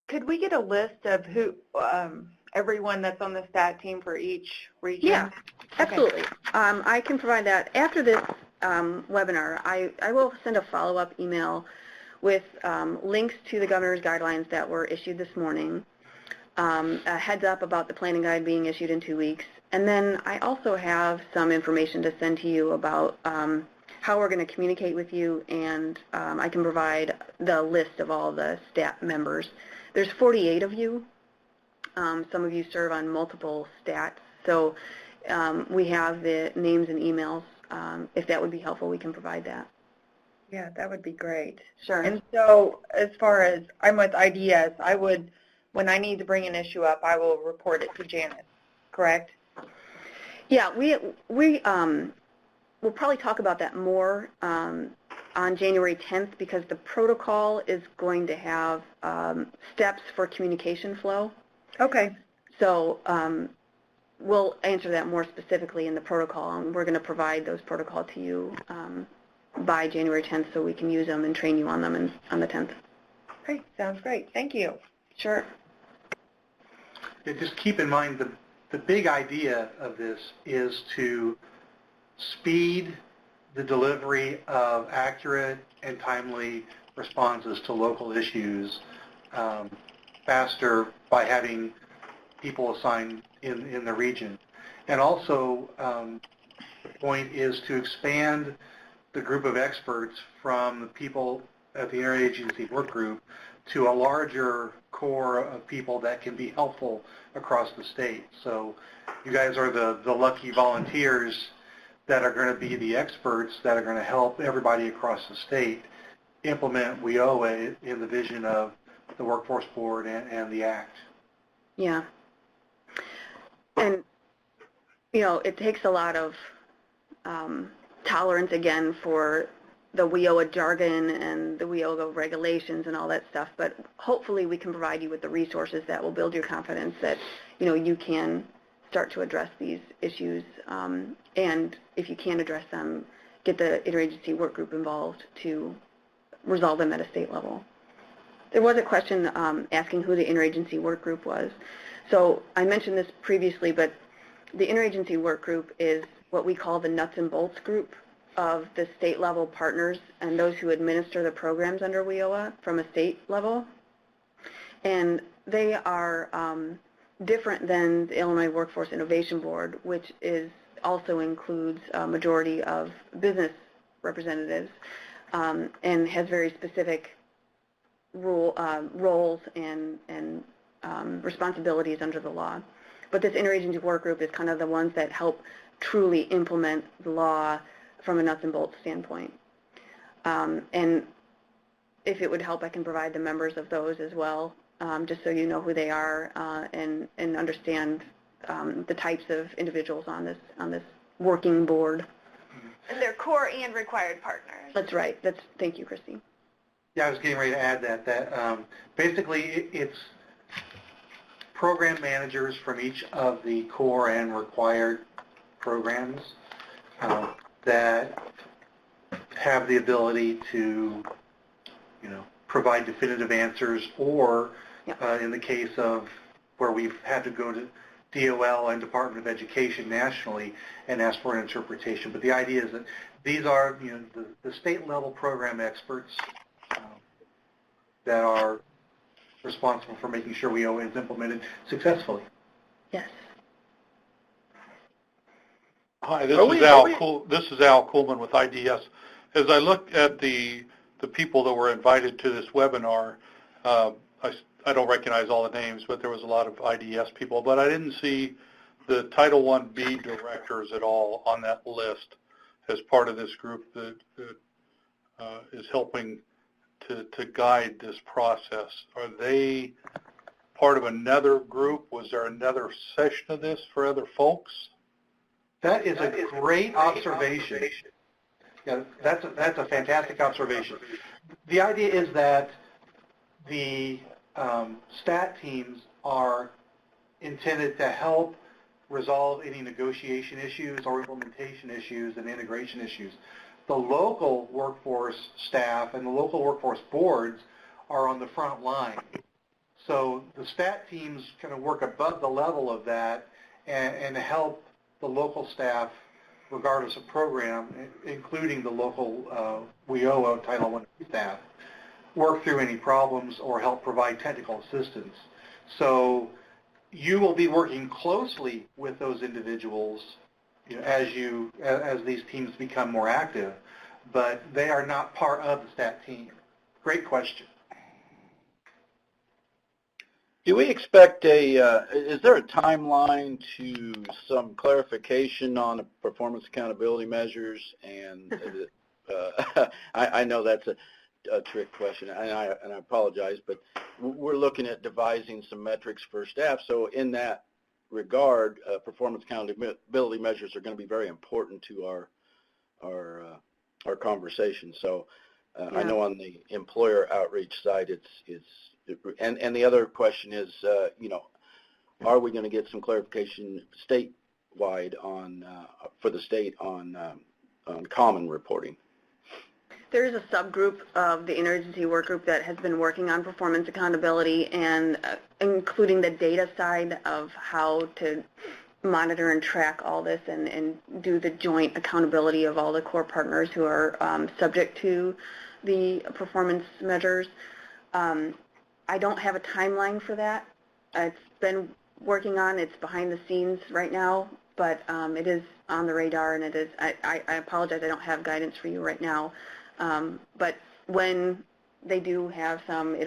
Could we get a list of who, everyone that's on the stat team for each region? Yeah, absolutely. Okay. I can provide that. After this webinar, I will send a follow-up email with links to the governor's guidelines that were issued this morning, a heads up about the planning guide being issued in 2 weeks, and then I also have some information to send to you about how we're going to communicate with you, and I can provide the list of all the stat members. There's 48 of you. Some of you serve on multiple stats So we have the names and emails. If that would be helpful, we can provide that. Yeah, that would be great. Sure. And so as far as I'm with IDS, I would, when I need to bring an issue up, I will report it to Janice, correct? Yeah, we'll probably talk about that more on January 10th because the protocol is going to have steps for communication flow. Okay. So we'll answer that more specifically in the protocol, and we're going to provide those protocols to you by January 10th so we can use them and train you on them on the 10th. Okay, sounds great. Thank you. Sure. Yeah, just keep in mind the big idea of this is to speed the delivery of accurate and timely responses to local issues faster by having people assigned in the region. And also, the point is to expand the group of experts from the people at the Interagency Workgroup to a larger core of people that can be helpful across the state. So you guys are the lucky volunteers that are going to be the experts that are going to help everybody across the state implement WIOA in the vision of the Workforce Board and the Act. Yeah. And, you know, it takes a lot of tolerance, again, for the WIOA jargon and the WIOA regulations and all that stuff, but hopefully we can provide you with the resources that will build your confidence that, you know, you can start to address these issues, and if you can't address them, get the Interagency Workgroup involved to resolve them at a state level. There was a question asking who the Interagency Workgroup was. So I mentioned this previously, but the Interagency Workgroup is what we call the nuts and bolts group of the state level partners and those who administer the programs under WIOA from a state level. And they are different than the Illinois Workforce Innovation Board, which also includes a majority of business representatives and has very specific roles and responsibilities under the law. But this Interagency Workgroup is kind of the ones that help truly implement the law from a nuts and bolts standpoint. And if it would help, I can provide the members of those as well, just so you know who they are and understand the types of individuals on this working board. And they're core and required partners. That's right. Thank you, Christy. Yeah, I was getting ready to add that basically it's program managers from each of the core and required programs that have the ability to, you know, provide definitive answers, or in the case of where we've had to go to DOL and Department of Education nationally and ask for an interpretation. But the idea is that these are, you know, the state level program experts that are responsible for making sure WIOA is implemented successfully. Yes. Hi, this is Al Kuhlman with IDS. As I look at the people that were invited to this webinar, I don't recognize all the names, but there was a lot of IDS people, but I didn't see the Title I-B directors at all on that list as part of this group that is helping to guide this process. Are they part of another group? Was there another session of this for other folks? That is a great observation. Yeah, that's a fantastic observation. The idea is that the STAT teams are intended to help resolve any negotiation issues or implementation issues and integration issues. The local workforce staff and the local workforce boards are on the front line. So the STAT teams kind of work above the level of that and help the local staff, regardless of program, including the local WIOA Title I staff, work through any problems or help provide technical assistance. So you will be working closely with those individuals, you know, as these teams become more active, but they are not part of the STAT team. Great question. Do we expect is there a timeline to some clarification on the performance accountability measures? And I know that's a trick question, and I apologize, but we're looking at devising some metrics for staff. So in that regard, performance accountability measures are going to be very important to our conversation. So I know on the employer outreach side, and the other question is, are we going to get some clarification statewide for the state on common reporting? There is a subgroup of the Interagency Workgroup that has been working on performance accountability and including the data side of how to monitor and track all this and do the joint accountability of all the core partners who are subject to the performance measures. I don't have a timeline for that. It's been working on, it's behind the scenes right now, but it is on the radar, and it is, I apologize, I don't have guidance for you right now. But when they do have some,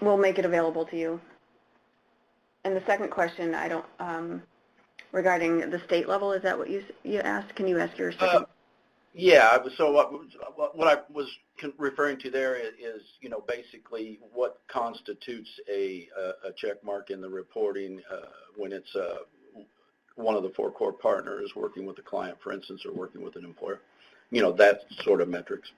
we'll make it available to you. And the second question, I don't, regarding the state level, is that what you asked? Can you ask your second? Yeah, so what I was referring to there is, basically what constitutes a check mark in the reporting when it's one of the four core partners working with the client, for instance, or working with an employer. That sort of metrics.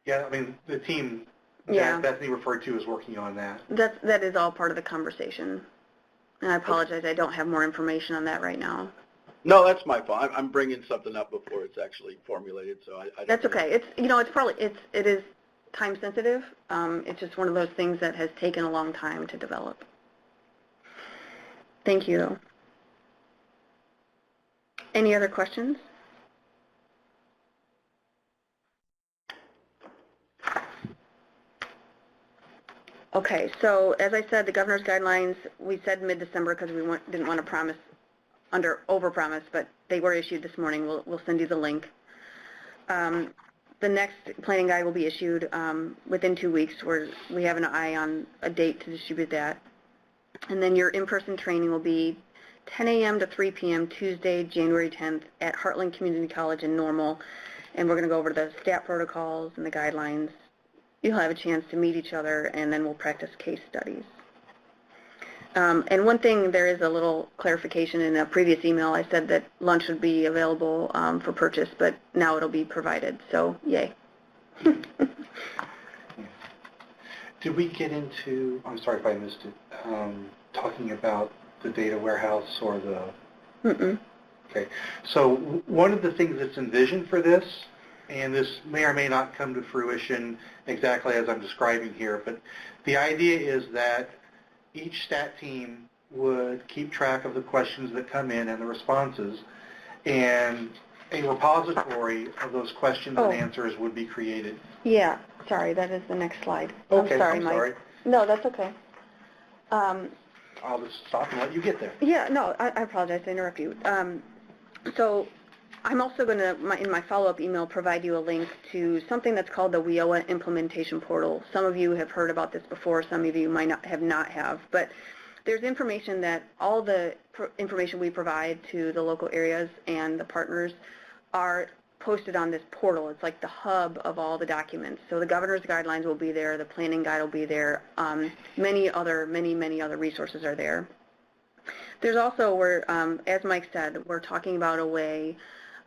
Yeah, I mean, the team that Bethany referred to is working on that. That is all part of the conversation. And I apologize, I don't have more information on that right now. No, that's my fault. I'm bringing something up before it's actually formulated, so I don't. That's okay. It is time sensitive. It's just one of those things that has taken a long time to develop. Thank you, though. Any other questions? Okay, so as I said, the governor's guidelines, we said mid-December because we didn't want to overpromise, but they were issued this morning. We'll send you the link. The next planning guide will be issued within 2 weeks. We have an eye on a date to distribute that. And then your in-person training will be 10 a.m. to 3 p.m. Tuesday, January 10th at Heartland Community College in Normal. And we're going to go over the STAT protocols and the guidelines. You'll have a chance to meet each other, and then we'll practice case studies. And one thing, there is a little clarification in a previous email. I said that lunch would be available for purchase, but now it'll be provided, so yay. Did we get into, I'm sorry if I missed it, talking about the data warehouse or the... Mm-mm. Okay, so one of the things that's envisioned for this, and this may or may not come to fruition exactly as I'm describing here, but the idea is that each STAT team would keep track of the questions that come in and the responses, and a repository of those questions and answers would be created. Yeah, sorry, that is the next slide. Okay, I'm sorry, Mike. No, that's okay. I'll just stop and let you get there. Yeah, no, I apologize to interrupt you. So I'm also going to, in my follow-up email, provide you a link to something that's called the WIOA Implementation Portal. Some of you have heard about this before, some of you might not have, but there's information that all the information we provide to the local areas and the partners are posted on this portal. It's like the hub of all the documents. So the governor's guidelines will be there, the planning guide will be there, many other resources are there. There's also, as Mike said, we're talking about a way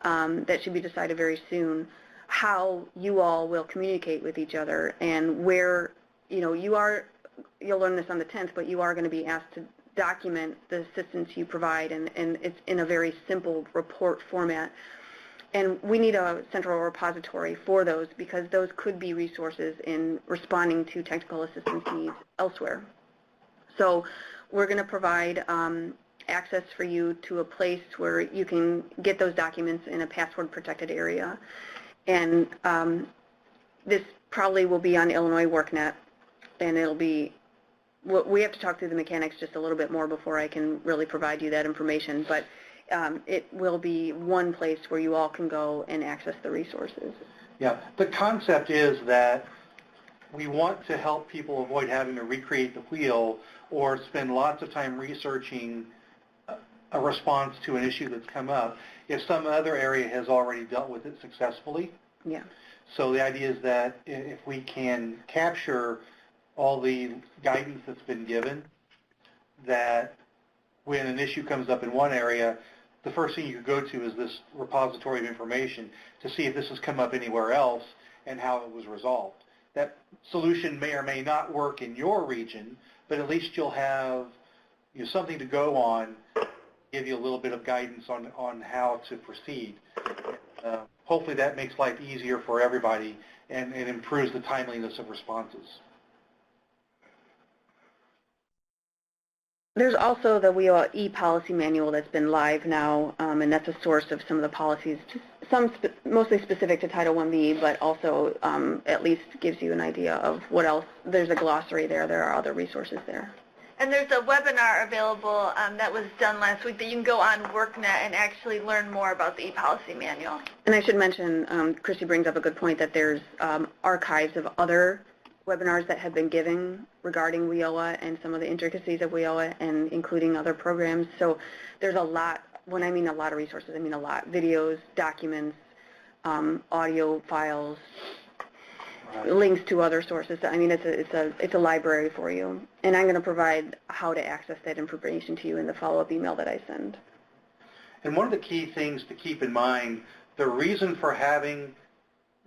that should be decided very soon, how you all will communicate with each other and where, you'll learn this on the 10th, but you are going to be asked to document the assistance you provide, and it's in a very simple report format. And we need a central repository for those because those could be resources in responding to technical assistance needs elsewhere. So we're going to provide access for you to a place where you can get those documents in a password-protected area. And this probably will be on Illinois WorkNet, and it'll be, we have to talk through the mechanics just a little bit more before I can really provide you that information, but it will be one place where you all can go and access the resources. Yeah, the concept is that we want to help people avoid having to recreate the wheel or spend lots of time researching a response to an issue that's come up if some other area has already dealt with it successfully. Yeah. So the idea is that if we can capture all the guidance that's been given, that when an issue comes up in one area, the first thing you could go to is this repository of information to see if this has come up anywhere else and how it was resolved. That solution may or may not work in your region, but at least you'll have something to go on, give you a little bit of guidance on how to proceed. Hopefully that makes life easier for everybody and improves the timeliness of responses. There's also the WIOA e-policy manual that's been live now, and that's a source of some of the policies, some mostly specific to Title 1B, but also at least gives you an idea of what else. There's a glossary there. There are other resources there. And there's a webinar available that was done last week that you can go on WorkNet and actually learn more about the e-policy manual. And I should mention, Christy brings up a good point, that there's archives of other webinars that have been given regarding WIOA and some of the intricacies of WIOA, and including other programs. So there's a lot. When I mean a lot of resources, I mean a lot. Videos, documents, audio files, links to other sources. I mean, it's a library for you. And I'm going to provide how to access that information to you in the follow-up email that I send. And one of the key things to keep in mind, the reason for having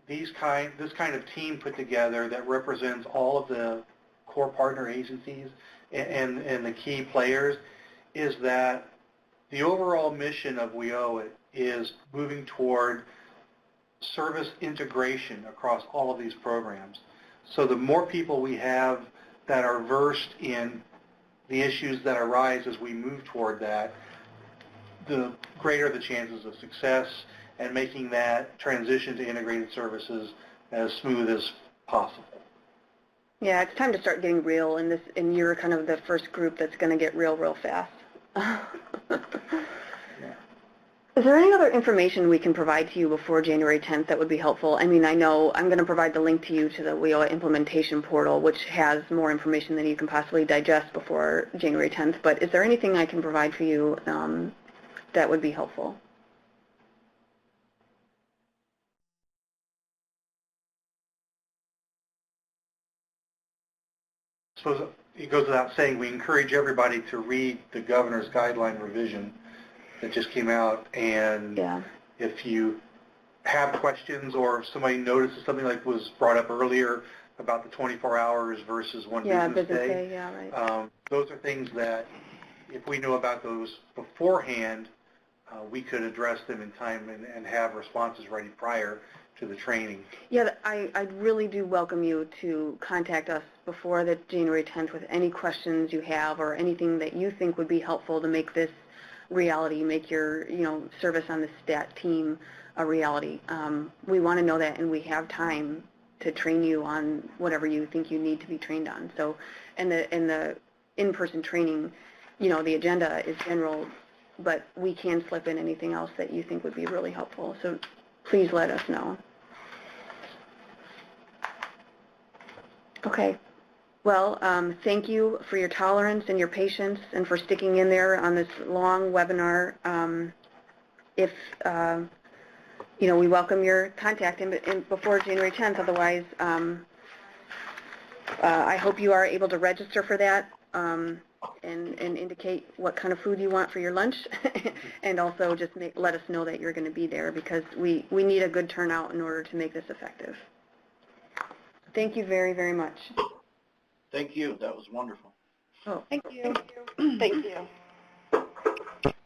this kind of team put together that represents all of the core partner agencies and the key players is that the overall mission of WIOA is moving toward service integration across all of these programs. So the more people we have that are versed in the issues that arise as we move toward that, the greater the chances of success and making that transition to integrated services as smooth as possible. Yeah, it's time to start getting real, and you're kind of the first group that's going to get real fast. Is there any other information we can provide to you before January 10th that would be helpful? I mean, I know I'm going to provide the link to you to the WIOA implementation portal, which has more information than you can possibly digest before January 10th, but is there anything I can provide for you that would be helpful? I suppose it goes without saying we encourage everybody to read the governor's guideline revision that just came out, and if you have questions or if somebody notices something like was brought up earlier about the 24 hours versus one business day, right. Those are things that if we know about those beforehand, we could address them in time and have responses ready prior to the training. Yeah, I really do welcome you to contact us before the January 10th with any questions you have or anything that you think would be helpful to make this reality, make your service on the STAT team a reality. We want to know that, and we have time to train you on whatever you think you need to be trained on. So, and the in-person training, the agenda is general, but we can slip in anything else that you think would be really helpful. So please let us know. Okay. Well, thank you for your tolerance and your patience and for sticking in there on this long webinar. We welcome your contact before January 10th. Otherwise, I hope you are able to register for that and indicate what kind of food you want for your lunch and also just let us know that you're going to be there, because we need a good turnout in order to make this effective. Thank you very, very much. Thank you. That was wonderful. Oh, Thank you. thank you.